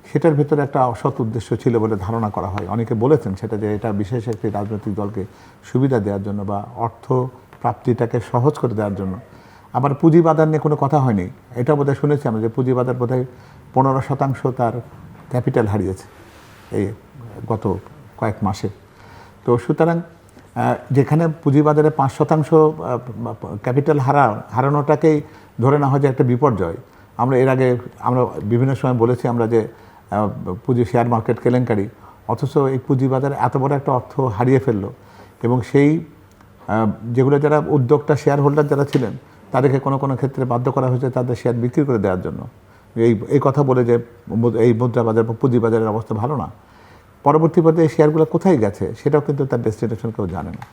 সেটার ভিতরে একটা অসৎ উদ্দেশ্য ছিল বলে ধারণা করা হয়। অনেকে বলেছেন সেটা যে এটা বিশেষ একটি রাজনৈতিক দলকে সুবিধা দেওয়ার জন্য বা অর্থ প্রাপ্তিটাকে সহজ করে দেওয়ার জন্য। আবার পুঁজিবাজার নিয়ে কোনো কথা হয়নি, এটা বোধহয় শুনেছি আমরা যে পুঁজিবাজার বোধহয় 15% তার ক্যাপিটাল হারিয়েছে এই গত কয়েক মাসে। তো সুতরাং যেখানে পুঁজিবাজারে 5% ক্যাপিটাল হারানোটাকেই ধরে নেওয়া হয় যে একটা বিপর্যয়। আমরা এর আগে আমরা বিভিন্ন সময় বলেছি আমরা যে পুঁজি শেয়ার মার্কেট কেলেঙ্কারি, অথচ এই পুঁজিবাজারে এত বড় একটা অর্থ হারিয়ে ফেললো এবং সেই যেগুলো যারা উদ্যোক্তা শেয়ার হোল্ডার যারা ছিলেন তাদেরকে কোনো কোনো ক্ষেত্রে বাধ্য করা হয়েছে তাদের শেয়ার বিক্রি করে দেওয়ার জন্য, এই কথা বলে যে এই মুদ্রা বাজার বা পুঁজিবাজারের অবস্থা ভালো না। পরবর্তী পর্যায়ে এই শেয়ারগুলো কোথায় গেছে সেটাও কিন্তু তার ডেস্টিনেশন কেউ জানে না।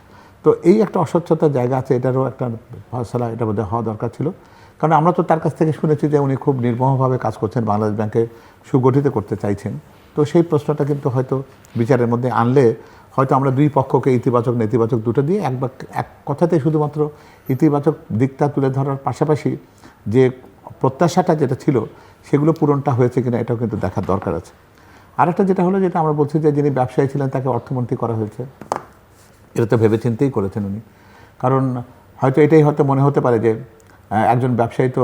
তো এই একটা অস্বচ্ছতার জায়গা আছে, এটারও একটা ফয়সালা এটা বোধহয় হওয়া দরকার ছিল। কারণ আমরা তো তার কাছ থেকে শুনেছি যে উনি খুব নির্মমভাবে কাজ করছেন, বাংলাদেশ ব্যাংকে সুগঠিত করতে চাইছেন। তো সেই প্রশ্নটা কিন্তু হয়তো বিচারের মধ্যে আনলে হয়তো আমরা দুই পক্ষকে ইতিবাচক নেতিবাচক দুটো দিয়ে এক কথাতে শুধুমাত্র ইতিবাচক দিকটা তুলে ধরার পাশাপাশি যে প্রত্যাশাটা যেটা ছিল সেগুলো পূরণটা হয়েছে কিনা এটাও কিন্তু দেখার দরকার আছে। আরেকটা যেটা হলো, যেটা আমরা বলছি যে যিনি ব্যবসায়ী ছিলেন তাকে অর্থমন্ত্রী করা হয়েছে, এটা তো ভেবেচিন্তেই করেছেন উনি। কারণ হয়তো এটাই হয়তো মনে হতে পারে যে একজন ব্যবসায়ী তো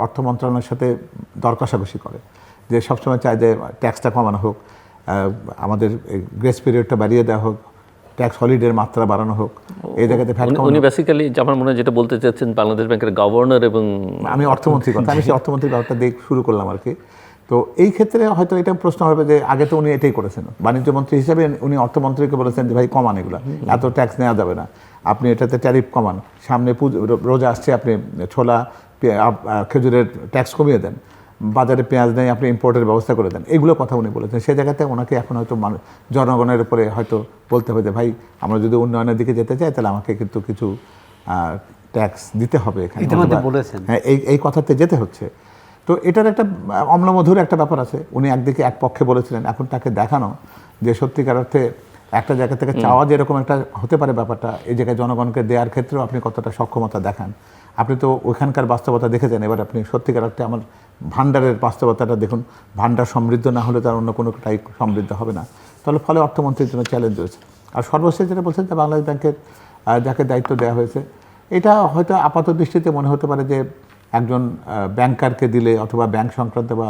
অর্থ মন্ত্রণালয়ের সাথে দর কষাকষি করে, যে সবসময় চায় যে ট্যাক্সটা কমানো হোক, আমাদের গ্রেস পিরিয়ডটা বাড়িয়ে দেওয়া হোক, ট্যাক্স হলিডের মাত্রা বাড়ানো হোক, এই জায়গাতে উনি বেসিক্যালি আমার মনে হয় যেটা বলতে চাচ্ছেন বাংলাদেশ ব্যাংকের গভর্নর এবং আমি অর্থমন্ত্রীর কথা, আমি সেই অর্থমন্ত্রীর ব্যাপারটা দিয়ে শুরু করলাম আর কি। তো এই ক্ষেত্রে হয়তো এটা প্রশ্ন হবে যে আগে তো উনি এটাই করেছেন, বাণিজ্য মন্ত্রী হিসেবে উনি অর্থমন্ত্রীকে বলেছেন যে ভাই কমান এগুলো, এত ট্যাক্স নেওয়া যাবে না, আপনি এটাতে ট্যারিফ কমান, সামনে রোজা আসছে আপনি ছোলা খেজুরের ট্যাক্স কমিয়ে দেন, বাজারে পেঁয়াজ নেই আপনি ইম্পোর্টের ব্যবস্থা করে দেন, এগুলো কথা উনি বলেছেন। সেই জায়গাতে ওনাকে এখন হয়তো জনগণের উপরে হয়তো বলতে হবে যে ভাই আমরা যদি উন্নয়নের দিকে যেতে চাই তাহলে আমাকে কিন্তু কিছু ট্যাক্স দিতে হবে এখানে, বলেছেন হ্যাঁ এই কথাতে যেতে হচ্ছে। তো এটার একটা অম্লমধুর একটা ব্যাপার আছে। উনি একদিকে এক পক্ষে বলেছিলেন, এখন তাকে দেখানো যে সত্যিকার অর্থে একটা জায়গা থেকে চাওয়া যেরকম একটা হতে পারে ব্যাপারটা, এই জায়গায় জনগণকে দেওয়ার ক্ষেত্রেও আপনি কতটা সক্ষমতা দেখান। আপনি তো ওইখানকার বাস্তবতা দেখেছেন, এবার আপনি সত্যিকার অর্থে আমার ভান্ডারের বাস্তবতাটা দেখুন, ভান্ডার সমৃদ্ধ না হলে তার অন্য কোনোটাই সমৃদ্ধ হবে না। তাহলে ফলে অর্থমন্ত্রীর জন্য চ্যালেঞ্জ রয়েছে। আর সর্বশেষ যেটা বলছেন যে বাংলাদেশ ব্যাংকের যাকে দায়িত্ব দেওয়া হয়েছে, এটা হয়তো আপাত দৃষ্টিতে মনে হতে পারে যে একজন ব্যাংকারকে দিলে অথবা ব্যাংক সংক্রান্ত বা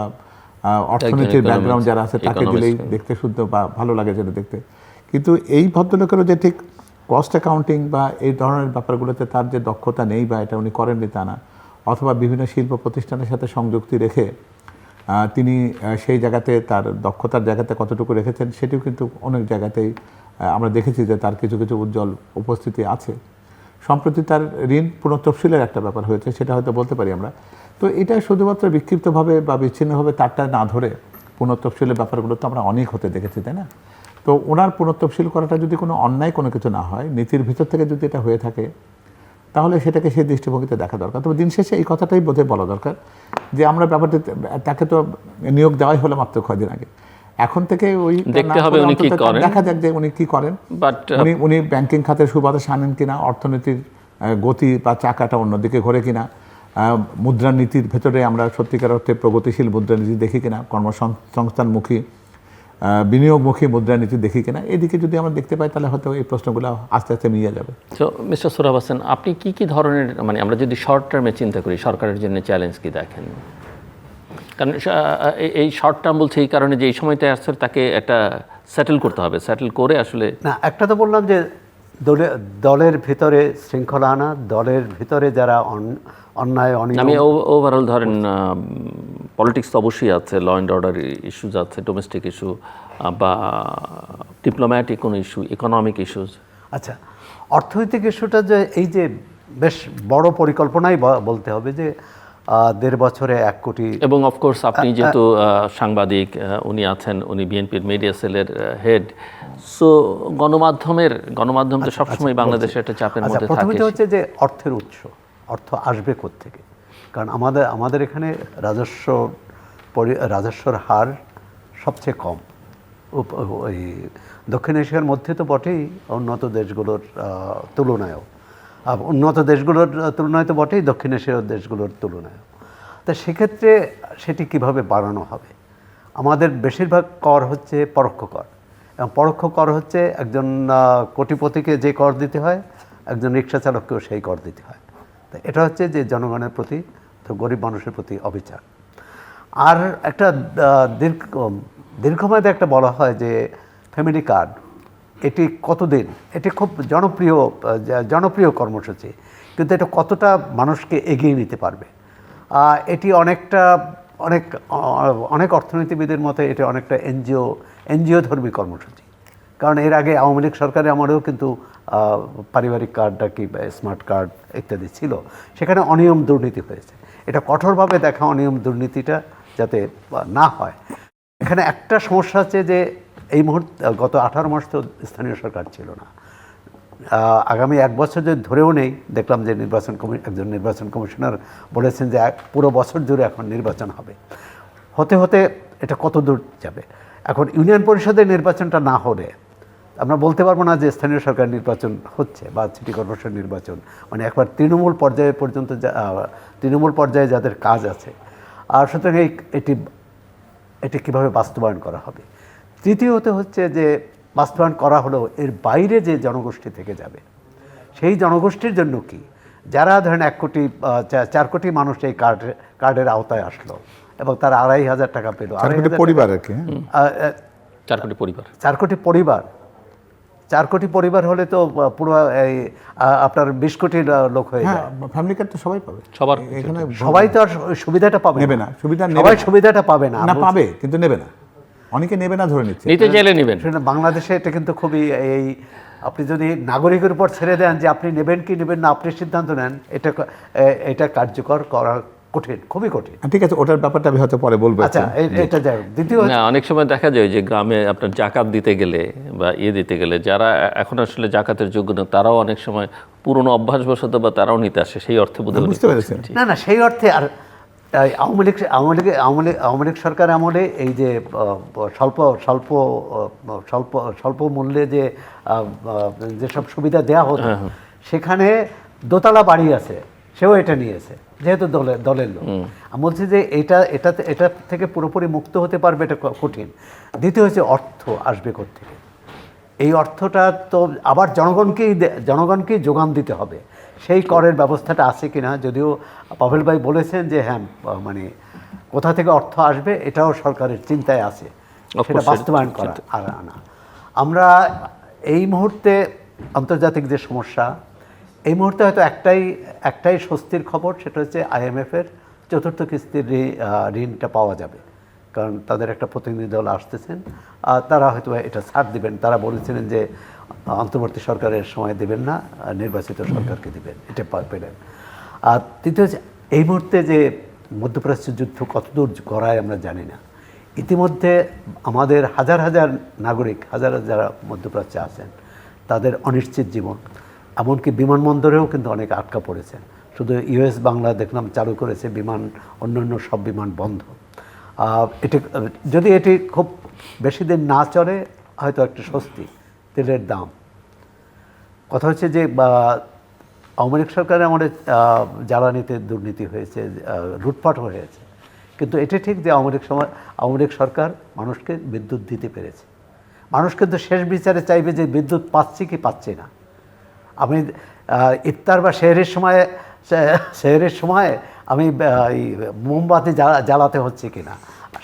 অর্থনীতির ব্যাকগ্রাউন্ড যারা আছে তাকে দিলেই দেখতে শুদ্ধ বা ভালো লাগে যেটা দেখতে। কিন্তু এই ভদ্রলোকেরও যে ঠিক কস্ট অ্যাকাউন্টিং বা এই ধরনের ব্যাপারগুলোতে তার যে দক্ষতা নেই বা এটা উনি করেননি তা না, অথবা বিভিন্ন শিল্প প্রতিষ্ঠানের সাথে সংযুক্তি রেখে তিনি সেই জায়গাতে তার দক্ষতার জায়গাতে কতটুকু রেখেছেন সেটিও কিন্তু অনেক জায়গাতেই আমরা দেখেছি যে তার কিছু কিছু উজ্জ্বল উপস্থিতি আছে। সম্প্রতি তার ঋণ পুনঃতফসিলের একটা ব্যাপার হয়েছে, সেটা হয়তো বলতে পারি আমরা। তো এটা শুধুমাত্র বিক্ষিপ্তভাবে বা বিচ্ছিন্নভাবে তারটা না ধরে পুনঃতফসিলের ব্যাপারগুলো তো আমরা অনেক হতে দেখেছি, তাই না? তো ওনার পুনঃতফসিল করাটা যদি কোনো অন্যায় কোনো কিছু না হয়, নীতির ভিতর থেকে যদি এটা হয়ে থাকে, তাহলে সেটাকে সেই দৃষ্টিভঙ্গিতে দেখা দরকার। তবে দিন শেষে এই কথাটাই বোধহয় বলা দরকার যে আমরা ব্যাপারটা, তাকে তো নিয়োগ দেওয়াই হলো মাত্র কয়েকদিন আগে, এখন থেকে ওই দেখতে হবে উনি কি করেন, দেখা যাক যে উনি কি করেন, উনি ব্যাংকিং খাতের সুবাতাস আনেন কিনা, অর্থনীতির গতি বা চাকাটা অন্যদিকে ঘোরে কিনা, মুদ্রানীতির ভেতরে আমরা সত্যিকার অর্থে প্রগতিশীল মুদ্রানীতি দেখি কিনা, কর্মসংস্থানমুখী বিনিয়োগমুখী মুদ্রানীতি দেখি কিনা, এদিকে যদি আমরা দেখতে পাই তাহলে হয়তো এই প্রশ্নগুলো আস্তে আস্তে মিলিয়ে যাবে। তো মিস্টার সোহরাব হোসেন, আপনি কি ধরনের, মানে আমরা যদি শর্ট টার্মে চিন্তা করি, সরকারের জন্য চ্যালেঞ্জ কি দেখেন? কারণ এই শর্ট টার্ম বলছে এই কারণে যে এই সময়টা আসলে তাকে একটা সেটেল করতে হবে, সেটেল করে আসলে না, একটা তো বললাম যে দলের ভিতরে শৃঙ্খলা আনা, দলের ভিতরে যারা অন্যায় অনিয়ম, আমি ওভারঅল ধরেন পলিটিক্স তো অবশ্যই আছে, ল অ্যান্ড অর্ডার ইস্যুজ আছে, ডোমেস্টিক ইস্যু বা ডিপ্লোম্যাটিক কোনো ইস্যু, ইকোনমিক ইস্যুজ। আচ্ছা, অর্থনৈতিক ইস্যুটা যে এই যে বেশ বড় পরিকল্পনাই বলতে হবে যে 1.5 বছরে 1 কোটি, এবং অফকোর্স আপনি যেহেতু সাংবাদিক, উনি আছেন, উনি বিএনপির মিডিয়া সেলের হেড, সো গণমাধ্যম তো সবসময় বাংলাদেশের একটা চাপের মধ্যে থাকে। প্রথমত হচ্ছে যে অর্থের উৎস, অর্থ আসবে কোত্থেকে? কারণ আমাদের এখানে রাজস্বর হার সবচেয়ে কম, ওই দক্ষিণ এশিয়ার মধ্যে তো বটেই, উন্নত দেশগুলোর তুলনায়ও, উন্নত দেশগুলোর তুলনায় তো বটেই, দক্ষিণ এশিয়ার দেশগুলোর তুলনায়ও। তা সেক্ষেত্রে সেটি কিভাবে বাড়ানো হবে? আমাদের বেশিরভাগ কর হচ্ছে পরোক্ষ কর, এবং পরোক্ষ কর হচ্ছে একজন কোটিপতিকে যে কর দিতে হয়, একজন রিক্সা চালককেও সেই কর দিতে হয়। তা এটা হচ্ছে যে জনগণের প্রতি, তো গরিব মানুষের প্রতি অবিচার। আর একটা দীর্ঘমেয়াদে একটা বলা হয় যে ফ্যামিলি কার্ড, এটি কতদিন, এটি খুব জনপ্রিয় কর্মসূচি, কিন্তু এটা কতটা মানুষকে এগিয়ে নিতে পারবে? এটি অনেক অর্থনীতিবিদের মতে এটা অনেকটা এনজিও ধর্মী কর্মসূচি। কারণ এর আগে আওয়ামী লীগ সরকারে আমারও কিন্তু পারিবারিক কার্ডটা কি স্মার্ট কার্ড ইত্যাদি ছিল, সেখানে অনিয়ম দুর্নীতি হয়েছে। এটা কঠোরভাবে দেখা অনিয়ম দুর্নীতিটা যাতে না হয়। এখানে একটা সমস্যা হচ্ছে যে এই মুহূর্তে গত 18 মাস তো স্থানীয় সরকার ছিল না। আগামী 1 বছর যদি ধরেও নেই, দেখলাম যে একজন নির্বাচন কমিশনার বলেছেন যে পুরো বছর জুড়ে এখন নির্বাচন হবে। হতে হতে এটা কত দূর যাবে? এখন ইউনিয়ন পরিষদের নির্বাচনটা না হলে আমরা বলতে পারবো না যে স্থানীয় সরকার নির্বাচন হচ্ছে বা সিটি কর্পোরেশন নির্বাচন, মানে একবার তৃণমূল পর্যায়ে পর্যন্ত তৃণমূল পর্যায়ে যাদের কাজ আছে। আর সুতরাং এটি কীভাবে বাস্তবায়ন করা হবে। তৃতীয়ত হচ্ছে যে বাস্তবায়ন করা হলেও এর বাইরে যে জনগোষ্ঠী থেকে যাবে, সেই জনগোষ্ঠীর জন্য কি, যারা ধরেন 4 কোটি মানুষ এই কার্ডের আওতায় আসলো এবং তারা 2,500 টাকা পেল, 4 কোটি পরিবার আর কি, 4 কোটি পরিবার, 4 কোটি পরিবার, 4 কোটি পরিবার হলে তো পুরো এই আপনার 20 কোটি লোক হয়ে যায়। ফ্যামিলি কার্ড তো সবাই পাবে, সবার এখানে সবাই তো আর সুবিধাটা পাবে নেবে না, সবাই সুবিধাটা পাবে না, পাবে কিন্তু নেবে না, অনেকে নেবে না ধরে নিচ্ছে। নিতে চাইলে নেবেন। বাংলাদেশে এটা কিন্তু খুবই আপনি যদি নাগরিকের উপর ছেড়ে দেন যে আপনি নেবেন কি নেবেন না, আপনি সিদ্ধান্ত নেন, এটা কার্যকর করা কঠিন, খুবই কঠিন। ঠিক আছে, ওটার ব্যাপারটা আমি হয়তো পরে বলবো। আচ্ছা, এটা যাই হোক। দ্বিতীয়, না, অনেক সময় দেখা যায় যে গ্রামে আপনার জাকাত দিতে গেলে বা দিতে গেলে যারা এখন আসলে জাকাতের যোগ্য না, তারাও অনেক সময় পুরনো অভ্যাসবশত বা তারাও নিতে আসে, সেই অর্থে বুঝতে পেরেছেন। না সেই অর্থে আর আওয়ামী লীগ সরকার আমলে এই যে স্বল্প মূল্যে যেসব সুবিধা দেওয়া হতো, সেখানে দোতলা বাড়ি আছে, সেও এটা নিয়েছে যেহেতু দলের লোক। আমি বলছি যে এটা থেকে পুরোপুরি মুক্ত হতে পারবে, এটা কঠিন। দ্বিতীয় হচ্ছে অর্থ আসবে কোত্থেকে? এই অর্থটা তো আবার জনগণকেই যোগান দিতে হবে। সেই করের ব্যবস্থাটা আছে কিনা, যদিও পাভেল ভাই বলেছেন যে হ্যাঁ, মানে কোথা থেকে অর্থ আসবে এটাও সরকারের চিন্তায় আছে, সেটা বাস্তবায়ন করা আর আনা। আমরা এই মুহূর্তে আন্তর্জাতিক যে সমস্যা, এই মুহূর্তে হয়তো একটাই স্বস্তির খবর, সেটা হচ্ছে IMF-এর 4র্থ কিস্তির ঋণটা পাওয়া যাবে। কারণ তাদের একটা প্রতিনিধি দল আসতেছেন, তারা হয়তো এটা ছাড় দিবেন। তারা বলেছিলেন যে অন্তর্বর্তী সরকারের সময় দেবেন না, নির্বাচিত সরকারকে দিবেন, এটা পেলেন। আর তৃতীয় হচ্ছে এই মুহূর্তে যে মধ্যপ্রাচ্য যুদ্ধ কতদূর গড়ায় আমরা জানি না। ইতিমধ্যে আমাদের হাজার হাজার নাগরিক, হাজার যারা মধ্যপ্রাচ্যে আছেন, তাদের অনিশ্চিত জীবন, এমনকি বিমানবন্দরেও কিন্তু অনেক আটকা পড়েছেন। শুধু US বাংলা দেখলাম চালু করেছে বিমান, অন্যান্য সব বিমান বন্ধ। যদি এটি খুব বেশি দিন না চলে, হয়তো একটা স্বস্তি। তেলের দাম, কথা হচ্ছে যে আওয়ামী লীগ সরকারে আমাদের জ্বালানিতে দুর্নীতি হয়েছে, লুটপাট হয়েছে, কিন্তু এটা ঠিক যে আওয়ামী লীগ সরকার মানুষকে বিদ্যুৎ দিতে পেরেছে। মানুষ কিন্তু শেষ বিচারে চাইবে যে বিদ্যুৎ পাচ্ছি কি পাচ্ছি না। আমি ইফতার বা সেহরের সময় আমি মোমবাতি জ্বালাতে হচ্ছে কিনা,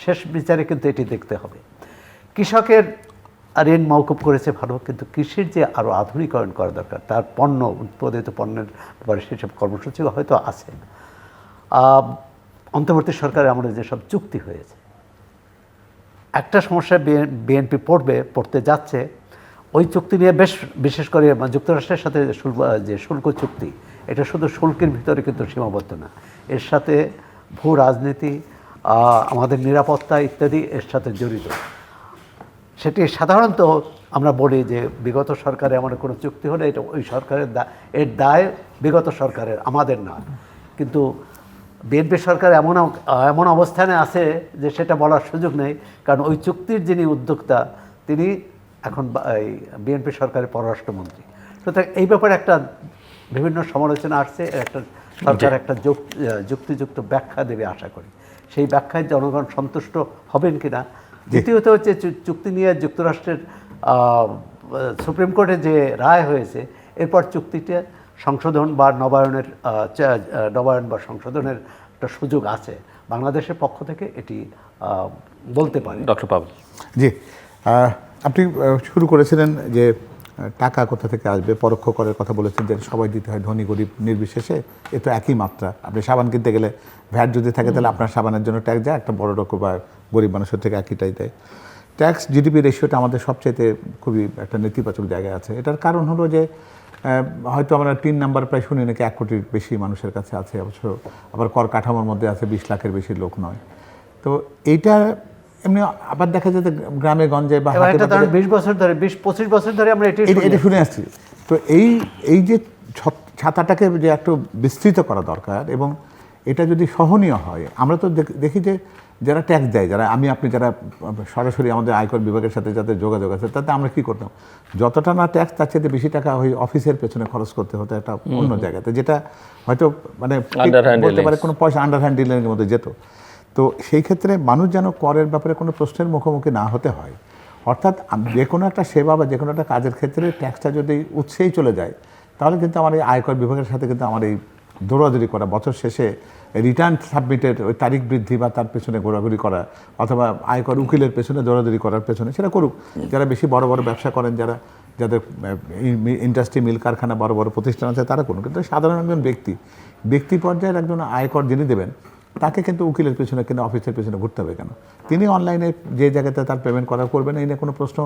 শেষ বিচারে কিন্তু এটি দেখতে হবে। কৃষকের ঋণ মওকুফ করেছে ভালো, কিন্তু কৃষির যে আরও আধুনিকরণ করা দরকার, তার উৎপাদিত পণ্যের ব্যাপারে সেসব কর্মসূচিও হয়তো আছে। অন্তর্বর্তী সরকারে আমাদের যেসব চুক্তি হয়েছে, একটা সমস্যা বিএনপি পড়তে যাচ্ছে, ওই চুক্তি নিয়ে বিশেষ করে যুক্তরাষ্ট্রের সাথে যে শুল্ক চুক্তি, এটা শুধু শুল্কের ভিতরে কিন্তু সীমাবদ্ধ না, এর সাথে ভূ রাজনীতি, আমাদের নিরাপত্তা ইত্যাদি এর সাথে জড়িত। সেটি সাধারণত আমরা বলি যে বিগত সরকারে আমাদের কোনো চুক্তি হলে এটা ওই সরকারের এর দায় বিগত সরকারের, আমাদের না। কিন্তু বিএনপি সরকার এমন অবস্থানে আছে যে সেটা বলার সুযোগ নেই, কারণ ওই চুক্তির যিনি উদ্যোক্তা, তিনি এখন বিএনপি সরকারের পররাষ্ট্রমন্ত্রী। সুতরাং এই ব্যাপারে একটা বিভিন্ন সমালোচনা আসছে, একটা সরকার একটা যুক্তিযুক্ত ব্যাখ্যা দেবে আশা করি। সেই ব্যাখ্যায় জনগণ সন্তুষ্ট হবেন কিনা। দ্বিতীয়ত হচ্ছে চুক্তি নিয়ে যুক্তরাষ্ট্রের সুপ্রিম কোর্টে যে রায় হয়েছে, এরপর চুক্তিতে সংশোধন বা নবায়ন বা সংশোধনের একটা সুযোগ আছে বাংলাদেশের পক্ষ থেকে, এটি বলতে পারি। ডক্টর পাভেল জি, আপনি শুরু করেছিলেন যে টাকা কোথা থেকে আসবে, পরোক্ষ করের কথা বলেছেন যে সবাই দিতে হয়, ধনী গরিব নির্বিশেষে, এ তো একই মাত্রা। আপনি সাবান কিনতে গেলে ভ্যাট যদি থাকে তাহলে আপনার সাবানের জন্য ট্যাক্স যায়, একটা বড় রকম বা গরিব মানুষের থেকে একইটাই দেয়। ট্যাক্স জিডিপি রেশিওটা আমাদের সবচেয়ে খুবই একটা নেতিবাচক জায়গায় আছে। এটার কারণ হলো যে হয়তো আমরা 3 নাম্বার প্রায় শুনি নাকি 1 কোটির বেশি মানুষের কাছে আছে, অবশ্য আবার কর কাঠামোর মধ্যে আছে 20 লাখের বেশি লোক নয়। তো এইটা এমনি আবার দেখা যায় যে গ্রামে গঞ্জে বা 20 বছর ধরে 20-25 বছর ধরে আমরা এটা শুনে আসছি। তো এই যে ছাতাটাকে যে একটু বিস্তৃত করা দরকার, এবং এটা যদি সহনীয় হয়। আমরা তো দেখি যে যারা ট্যাক্স দেয়, যারা আপনি যারা সরাসরি আমাদের আয়কর বিভাগের সাথে যাদের যোগাযোগ আছে, তাতে আমরা কি করতাম, যতটা না ট্যাক্স তার চেয়ে বেশি টাকা ওই অফিসের পেছনে খরচ করতে হতো একটা অন্য জায়গাতে, যেটা হয়তো মানে বলতে পারে কোনো পয়সা আন্ডারহ্যান্ড ডিলিংয়ের মধ্যে যেত। তো সেই ক্ষেত্রে মানুষ যেন করের ব্যাপারে কোনো প্রশ্নের মুখোমুখি না হতে হয়। অর্থাৎ যে কোনো একটা সেবা বা যে কোনো একটা কাজের ক্ষেত্রে ট্যাক্সটা যদি উৎসেই চলে যায়, তাহলে কিন্তু আমার এই আয়কর বিভাগের সাথে কিন্তু আমার এই দৌড়াদৌড়ি করা, বছর শেষে রিটার্ন সাবমিটের ওই তারিখ বৃদ্ধি বা তার পেছনে ঘোরাঘুরি করা, অথবা আয়কর উকিলের পেছনে দৌড়াদৌড়ি করার পেছনে, সেটা করুক যারা বেশি বড় বড় ব্যবসা করেন, যাদের ইন্ডাস্ট্রি মিল কারখানা বড় বড় প্রতিষ্ঠান আছে, তারা করুন। কিন্তু সাধারণ একজন ব্যক্তি পর্যায়ের একজন আয়কর যিনি দেবেন, তাকে কিন্তু উকিলের পেছনে কিংবা অফিসের পেছনে ঘুরতে হবে কেন? তিনি অনলাইনে যে জায়গাতে তার পেমেন্ট করবেন, এই নিয়ে কোনো প্রশ্ন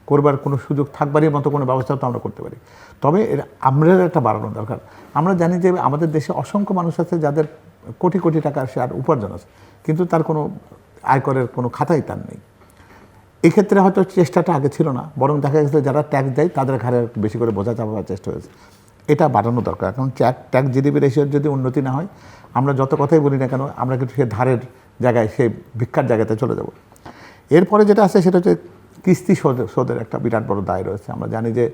করবার কোনো সুযোগ থাকবারই মতো কোনো ব্যবস্থা তো আমরা করতে পারি। তবে আমরা একটা বাড়ানো দরকার। আমরা জানি যে আমাদের দেশে অসংখ্য মানুষ আছে যাদের কোটি কোটি টাকার শেয়ার উপার্জন আছে, কিন্তু তার কোনো আয়করের কোনো খাতাই তার নেই। এক্ষেত্রে হয়তো চেষ্টাটা আগে ছিল না, বরং দেখা গেছে যারা ট্যাক্স দেয় তাদের ঘাড়ে বেশি করে বোঝা চাপাবার চেষ্টা হয়েছে। এটা বাড়ানো দরকার। কারণ ট্যাক্স জিডিপি রেশিওর যদি উন্নতি না হয়, আমরা যত কথাই বলি না কেন, আমরা কিন্তু সে ধারের জায়গায়, সেই ভিক্ষার জায়গাতে চলে যাব। এরপরে যেটা আছে সেটা হচ্ছে কিস্তি শোধের একটা বিরাট বড় দায় রয়েছে। আমরা জানি যে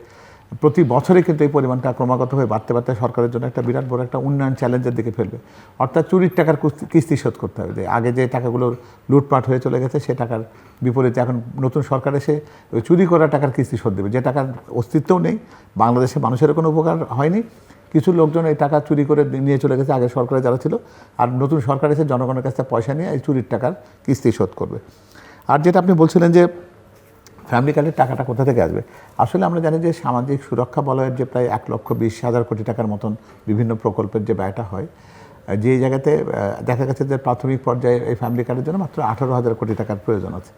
প্রতি বছরে কিন্তু এই পরিমাণটা ক্রমাগতভাবে বাড়তে বাড়তে সরকারের জন্য একটা বিরাট বড় একটা উন্নয়ন চ্যালেঞ্জের দিকে ফেলবে। অর্থাৎ চুরির টাকার কিস্তি শোধ করতে হবে। আগে যে টাকাগুলোর লুটপাট হয়ে চলে গেছে, সে টাকার বিপরীতে এখন নতুন সরকার এসে ওই চুরি করা টাকার কিস্তি শোধ দেবে, যে টাকার অস্তিত্বও নেই, বাংলাদেশে মানুষের কোনো উপকার হয়নি। কিছু লোকজন এই টাকা চুরি করে নিয়ে চলে গেছে আগের সরকারে যারা ছিল, আর নতুন সরকার এসে জনগণের কাছে পয়সা নিয়ে এই চুরির টাকার কিস্তি শোধ করবে। আর যেটা আপনি বলছিলেন যে ফ্যামিলি কার্ডের টাকাটা কোথা থেকে আসবে, আসলে আমরা জানি যে সামাজিক সুরক্ষা বলয়ের যে প্রায় 1,20,000 কোটি টাকার মতন বিভিন্ন প্রকল্পের যে ব্যয়টা হয়, যে জায়গাতে দেখা গেছে যে প্রাথমিক পর্যায়ে এই ফ্যামিলি কার্ডের জন্য মাত্র 18,000 কোটি টাকার প্রয়োজন আছে,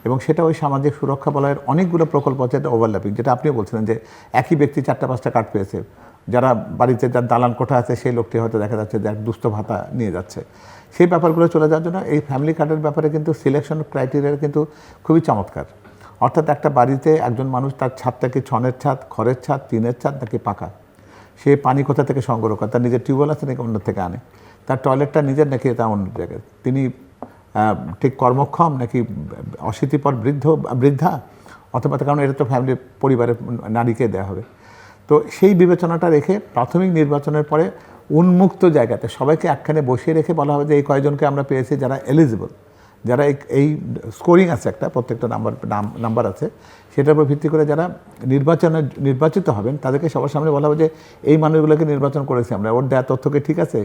এবং সেটা ওই সামাজিক সুরক্ষা বলয়ের অনেকগুলো প্রকল্প আছে, এটা ওভারল্যাপিং। যেটা আপনিও বলছিলেন যে একই ব্যক্তি 4টা-5টা কার্ড পেয়েছে, যারা বাড়িতে যার দালান কোঠা আছে সেই লোকটি হয়তো দেখা যাচ্ছে যে এক দুস্থ ভাতা নিয়ে যাচ্ছে। সেই ব্যাপারগুলো চলে যাওয়ার জন্য এই ফ্যামিলি কার্ডের ব্যাপারে কিন্তু সিলেকশন ক্রাইটেরিয়া কিন্তু খুবই চমৎকার। অর্থাৎ একটা বাড়িতে একজন মানুষ তার ছাদটা কি ছনের ছাদ, খড়ের ছাদ, টিনের ছাদ নাকি পাকা, সে পানি কোথা থেকে সংগ্রহ করে, তার নিজের টিউবওয়েল আছে নাকি অন্য থেকে আনে, তার টয়লেটটা নিজের নাকি এটা অন্য জায়গায়, তিনি ঠিক কর্মক্ষম নাকি অশীতিপর বৃদ্ধা, অথবা কারণ এটা তো ফ্যামিলি পরিবারের নারীকে দেওয়া হবে। তো সেই বিবেচনাটা রেখে প্রাথমিক নির্বাচনের পরে উন্মুক্ত জায়গাতে সবাইকে একখানে বসিয়ে রেখে বলা হবে যে এই কয়জনকে আমরা পেয়েছি যারা এলিজিবল, যারা এই স্কোরিং আছে, একটা প্রত্যেকটা নাম্বার আছে, সেটার উপর ভিত্তি করে যারা নির্বাচিত হবেন তাদেরকে সবার সামনে বলা হবে যে এই মানুষগুলোকে নির্বাচন করেছি আমরা, ওর দেওয়া তথ্যকে ঠিক আছে।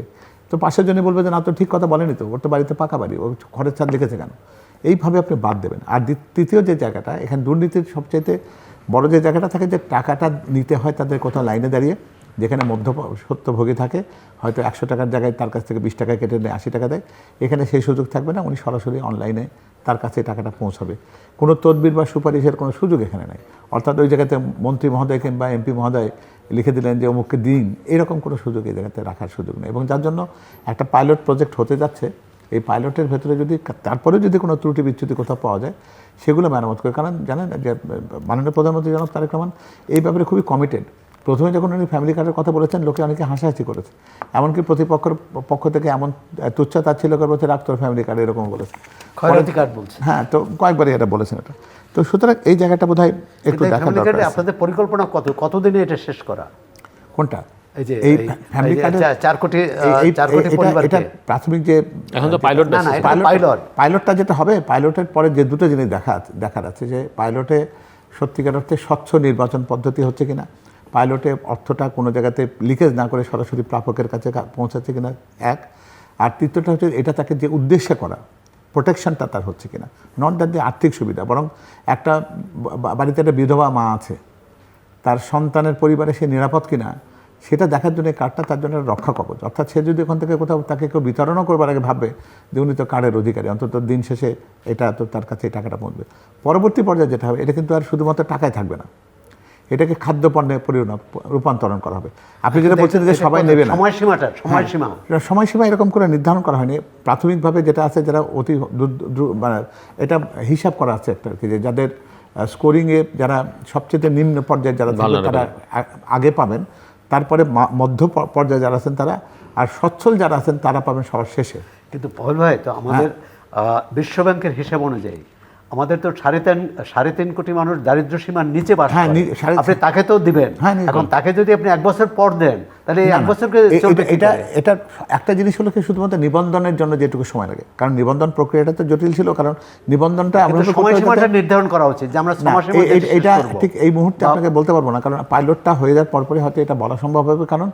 তো পাশের জন্য বলবে যে না, তো ঠিক কথা বলেনি তো, ওর তো বাড়িতে পাকা বাড়ি, ওর ঘরের ছাদ লিখেছে কেন, এইভাবে আপনি বাদ দেবেন। আর তৃতীয় যে জায়গাটা, এখানে দুর্নীতির সবচাইতে বড় যে জায়গাটা থাকে, যে টাকাটা নিতে হয় তাদের কোথাও লাইনে দাঁড়িয়ে, যেখানে মধ্যস্বত্বভোগী থাকে, হয়তো 100 টাকার জায়গায় তার কাছ থেকে 20 টাকা কেটে নেয় 80 টাকা দেয়, এখানে সেই সুযোগ থাকবে না, উনি সরাসরি অনলাইনে তার কাছে টাকাটা পৌঁছাবে। কোনো তদবির বা সুপারিশের কোনো সুযোগ এখানে নাই। অর্থাৎ ওই জায়গাতে মন্ত্রী মহোদয় কিংবা এমপি মহোদয় লিখে দিলেন যে অমুককে দিন, এরকম কোনো সুযোগ এই জায়গাতে রাখার সুযোগ নেই। এবং যার জন্য একটা পাইলট প্রজেক্ট হতে যাচ্ছে, এই পাইলটের ভেতরে যদি তারপরে যদি কোনো ত্রুটি বিচ্যুতি কোথাও পাওয়া যায়, সেগুলো মেরামত করে। কারণ জানেন যে মাননীয় প্রধানমন্ত্রী জনাব তারেক রহমান এই ব্যাপারে খুবই কমিটেড। প্রথমে যখন উনি ফ্যামিলি কার্ডের কথা বলেছেন, লোকে অনেকে হাসাহাসি করেছে, এমনকি প্রতিপক্ষের পক্ষ থেকে এমন তুচ্ছতাচ্ছিল্য বলছে রাখ তোর ফ্যামিলি কার্ড, এরকম বলেছে, খয়রাতি কার্ড বলছে। হ্যাঁ, তো কয়েকবারই এটা বলেছেন এটা। তো সুতরাং এই জায়গাটা বোধহয় একটু দেখা দরকার। আপনাদের পরিকল্পনা কতদিনে এটা শেষ করা? কোনটা? এই ফ্যামিলি কার্ডে 4 কোটি পরিবারকে প্রাথমিক যে এখন তো পাইলটটা যেটা হবে, পাইলটের পরে যে দুটো জিনিস দেখার আছে, যে পাইলটে সত্যিকার অর্থে স্বচ্ছ নির্বাচন পদ্ধতি হচ্ছে কিনা, পাইলটে অর্থটা কোনো জায়গাতে লিকেজ না করে সরাসরি প্রাপকের কাছে পৌঁছাচ্ছে কিনা, এক। আর তৃতীয়টা হচ্ছে এটা তাকে যে উদ্দেশ্যে করা, প্রোটেকশনটা তার হচ্ছে কিনা, নট দ্যাট যে আর্থিক সুবিধা, বরং একটা বাড়িতে একটা বিধবা মা আছে, তার সন্তানের পরিবারে সে নিরাপদ কিনা, সেটা দেখার জন্য এই কার্ডটা তার জন্য একটা রক্ষা কবচ। অর্থাৎ সে যদি ওখান থেকে কোথাও তাকে কেউ বিতরণও করবার আগে ভাববে যে উনি তো কার্ডের অধিকারী, অন্তত দিন শেষে এটা তো তার কাছে এই টাকাটা পৌঁছবে। পরবর্তী পর্যায়ে যেটা হবে, এটা কিন্তু আর শুধুমাত্র টাকায় থাকবে না, এটাকে খাদ্যপণ্যে রূপান্তরণ করা হবে। আপনি যেটা বলছেন যে সবাই নেবে না, সময়সীমা এরকম করে নির্ধারণ করা হয়নি। প্রাথমিকভাবে যেটা আছে, যারা অতি মানে এটা হিসাব করা আছে একটা আর কি, যে যাদের স্কোরিংয়ে যারা সবচেয়ে নিম্ন পর্যায়ে যারা থাকবে তারা আগে পাবেন, তারপরে মধ্য পর্যায়ে যারা আছেন তারা, আর সচ্ছল যারা আছেন তারা পাবেন সবার শেষে। কিন্তু পাভেল ভাই, তো আমাদের বিশ্বব্যাংকের হিসাব অনুযায়ী আমাদের তো 3.5 কোটি মানুষ দারিদ্র্য সীমার নিচে বাস করে। আপনি তাকে তো দিবেন, এখন তাকে যদি আপনি 1 বছর পর দেন, তাহলে 1 বছরকে এটা একটা জিনিস হলো কি, শুধুমাত্র নিবন্ধনের জন্য যেটুকু সময় লাগে, কারণ নিবন্ধন প্রক্রিয়াটা তো জটিল ছিল, কারণ নিবন্ধনটা আমরা সময়সীমাটা নির্ধারণ করা উচিত যে আমরা 6 মাসের মধ্যে এটা ঠিক এই মুহূর্তে আপনাকে বলতে পারবো না, কারণ পাইলটটা হয়ে যাওয়ার পরপরই হয়তো এটা বলা সম্ভব হবে। কারণ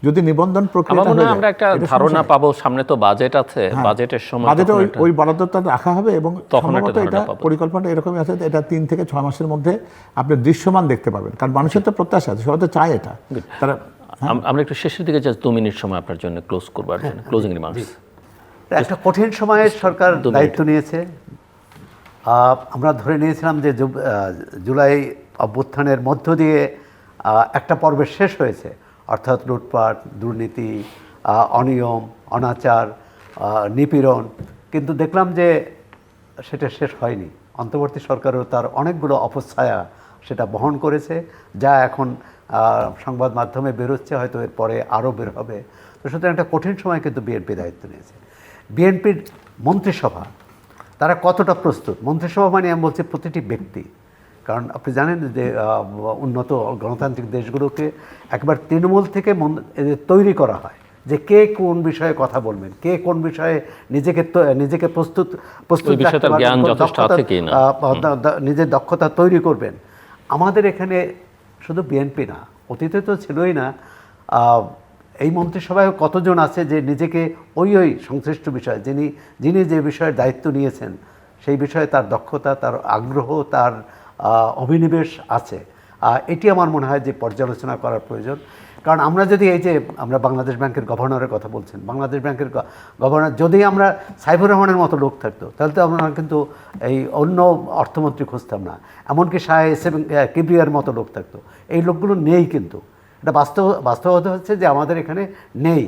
যদি নিবন্ধন প্রক্রিয়াটা হয়ে যায়, আমরা একটা ধারণা পাবো, সামনে তো বাজেট আছে, বাজেটের সময় বাজেটে ওই বরাদ্দটা রাখা হবে, এবং সম্ভবত এটা পরিকল্পনাটা এরকমই আছে, এটা 3 থেকে 6 মাসের মধ্যে আপনি দৃশ্যমান দেখতে পাবেন। কারণ মানুষের তো প্রত্যাশা আছে, সবাই তো চায় এটা। তারা আমরা একটু শেষের দিকে 2 মিনিট সময় আপনার জন্য ক্লোজ করবার জন্য ক্লোজিং রিমার্কস। একটা কঠিন সময়ে সরকার দায়িত্ব নিয়েছে। আমরা ধরে নিয়েছিলাম যে জুলাই অভ্যুত্থানের মধ্য দিয়ে একটা পর্বের শেষ হয়েছে, অর্থাৎ লুটপাট, দুর্নীতি, অনিয়ম, অনাচার, নিপীড়ন, কিন্তু দেখলাম যে সেটা শেষ হয়নি। অন্তর্বর্তী সরকারও তার অনেকগুলো অপছায়া সেটা বহন করেছে, যা এখন সংবাদ মাধ্যমে বেরোচ্ছে, হয়তো এরপরে আরও বের হবে। তো সুতরাং একটা কঠিন সময় কিন্তু বিএনপি দায়িত্ব নিয়েছে। বিএনপির মন্ত্রিসভা তারা কতটা প্রস্তুত? মন্ত্রিসভা মানে আমি বলছি প্রতিটি ব্যক্তি, কারণ আপনি জানেন যে উন্নত গণতান্ত্রিক দেশগুলোকে একবার তৃণমূল থেকে তৈরি করা হয়, যে কে কোন বিষয়ে কথা বলবেন, কে কোন বিষয়ে নিজেকে প্রস্তুত নিজের দক্ষতা তৈরি করবেন। আমাদের এখানে শুধু বিএনপি না, অতীতে তো ছিলই না, এই মন্ত্রিসভায় কতজন আছে যে নিজেকে ওই সংশ্লিষ্ট বিষয়, যিনি যে বিষয়ের দায়িত্ব নিয়েছেন সেই বিষয়ে তার দক্ষতা, তার আগ্রহ, তার অভিনিবেশ আছে। এটি আমার মনে হয় যে পর্যালোচনা করার প্রয়োজন। কারণ আমরা যদি আমরা বাংলাদেশ ব্যাংকের গভর্নরের কথা বলছেন, বাংলাদেশ ব্যাংকের গভর্নর যদি আমরা সাইফুর রহমানের মতো লোক থাকতো, তাহলে তো আমরা কিন্তু এই অন্য অর্থমন্ত্রী খুঁজতাম না, এমনকি শাহ এস.এম. কিবরিয়ার মতো লোক থাকতো। এই লোকগুলো নেই, কিন্তু এটা বাস্তবতা হচ্ছে যে আমাদের এখানে নেই।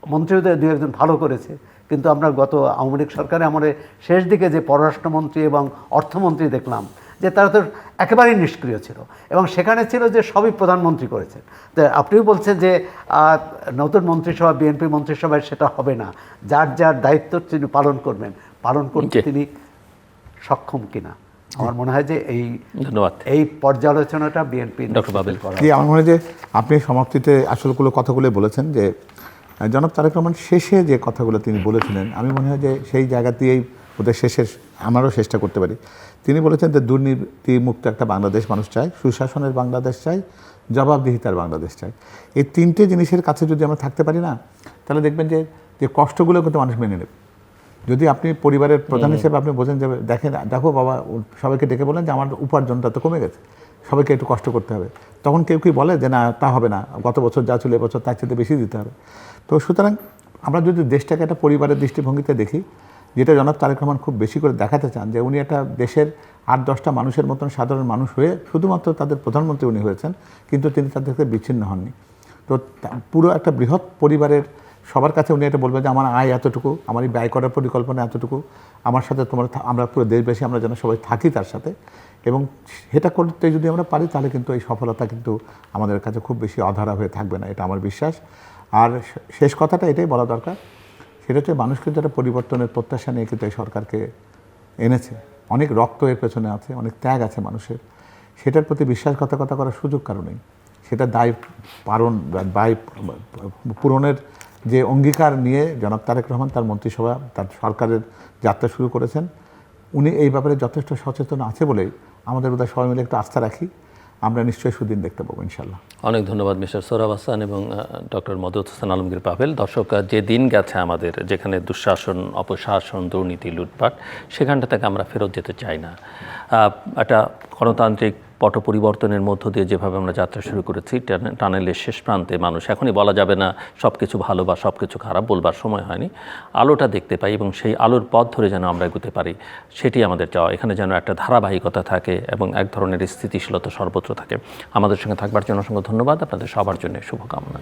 মন্ত্রীও 2-1জন ভালো করেছে, কিন্তু আমরা গত আওয়ামী লীগ সরকারে আমাদের শেষ দিকে যে পররাষ্ট্রমন্ত্রী এবং অর্থমন্ত্রী দেখলাম, যে তারা তো একেবারেই নিষ্ক্রিয় ছিল, এবং সেখানে ছিল যে সবই প্রধানমন্ত্রী করেছেন। তো আপনিও বলছেন যে নতুন মন্ত্রিসভা, বিএনপি মন্ত্রিসভায় সেটা হবে না, যার যার দায়িত্ব তিনি পালন করতে তিনি সক্ষম কিনা। আমার মনে হয় যে এই পর্যালোচনাটা বিএনপি আমার মনে হয় যে আপনি সমাপ্তিতে আসলগুলো কথাগুলো বলেছেন, যে জনাব তারেক রহমান শেষে যে কথাগুলো তিনি বলেছিলেন, আমি মনে হয় যে সেই জায়গা দিয়েই ওদের আমারও শেষটা করতে পারি। তিনি বলেছেন যে দুর্নীতি মুক্ত একটা বাংলাদেশ মানুষ চায়, সুশাসনের বাংলাদেশ চাই, জবাবদিহিতার বাংলাদেশ চাই। এই 3টে জিনিসের কাছে যদি আমরা থাকতে পারি না, তাহলে দেখবেন যে কষ্টগুলো কিন্তু মানুষ মেনে নেবে। যদি আপনি পরিবারের প্রধান হিসেবে আপনি বোঝেন যে দেখো বাবা, সবাইকে ডেকে বলেন যে আমার উপার্জনটা তো কমে গেছে, সবাইকে একটু কষ্ট করতে হবে, তখন কেউ কি বলে যে না তা হবে না, গত বছর যা ছিল এবছর তার চেয়ে বেশি দিতে হবে। তো সুতরাং আমরা যদি দেশটাকে একটা পরিবারের দৃষ্টিভঙ্গিতে দেখি, যেটা জনাব তারেক রহমান খুব বেশি করে দেখাতে চান, যে উনি একটা দেশের 8-10টা মানুষের মতন সাধারণ মানুষ হয়ে শুধুমাত্র তাদের প্রধানমন্ত্রী উনি হয়েছেন, কিন্তু তিনি তাদেরকে বিচ্ছিন্ন হননি। তো পুরো একটা বৃহৎ পরিবারের সবার কাছে উনি এটা বলবেন যে আমার আয় এতটুকু, আমার এই ব্যয় করার পরিকল্পনা এতটুকু, আমার সাথে আমরা পুরো দেশবাসী আমরা যেন সবাই থাকি তার সাথে, এবং সেটা করতে যদি আমরা পারি, তাহলে কিন্তু এই সফলতা কিন্তু আমাদের কাছে খুব বেশি অধারা হয়ে থাকবে না, এটা আমার বিশ্বাস। আর শেষ কথাটা এটাই বলা দরকার, সেটা হচ্ছে মানুষকে যারা পরিবর্তনের প্রত্যাশা নিয়ে কিন্তু এই সরকারকে এনেছে, অনেক রক্ত এর পেছনে আছে, অনেক ত্যাগ আছে মানুষের, সেটার প্রতি বিশ্বাসঘাতকতা করার সুযোগ কারণেই, সেটা দায় পূরণের যে অঙ্গীকার নিয়ে জনাব তারেক রহমান তার মন্ত্রিসভা, তার সরকারের যাত্রা শুরু করেছেন, উনি এই ব্যাপারে যথেষ্ট সচেতন আছে বলেই আমাদের বোধহয় সবাই মিলে একটু আস্থা রাখি, আমরা নিশ্চয়ই সুদিন দেখতে পাবো ইনশাল্লাহ। অনেক ধন্যবাদ মিস্টার সোহরাব হাসান এবং ডক্টর মদরুদ হোসেন আলমগীর পাভেল। দর্শক, যে দিন গেছে আমাদের, যেখানে দুঃশাসন, অপশাসন, দুর্নীতি, লুটপাট, সেখানটা থেকে আমরা ফেরত যেতে চাই না। একটা গণতান্ত্রিক পট পরিবর্তনের মধ্য দিয়ে যেভাবে আমরা যাত্রা শুরু করেছি, টানেলের শেষ প্রান্তে মানুষ, এখনই বলা যাবে না সব কিছু ভালো বা সব কিছু খারাপ, বলবার সময় হয়নি, আলোটা দেখতে পাই এবং সেই আলোর পথ ধরে যেন আমরা এগোতে পারি, সেটি আমাদের চাওয়া। এখানে যেন একটা ধারাবাহিকতা থাকে এবং এক ধরনের স্থিতিশীলতা সর্বত্র থাকে। আমাদের সঙ্গে থাকবার জন্য অসংখ্য ধন্যবাদ, আপনাদের সবার জন্য শুভকামনা।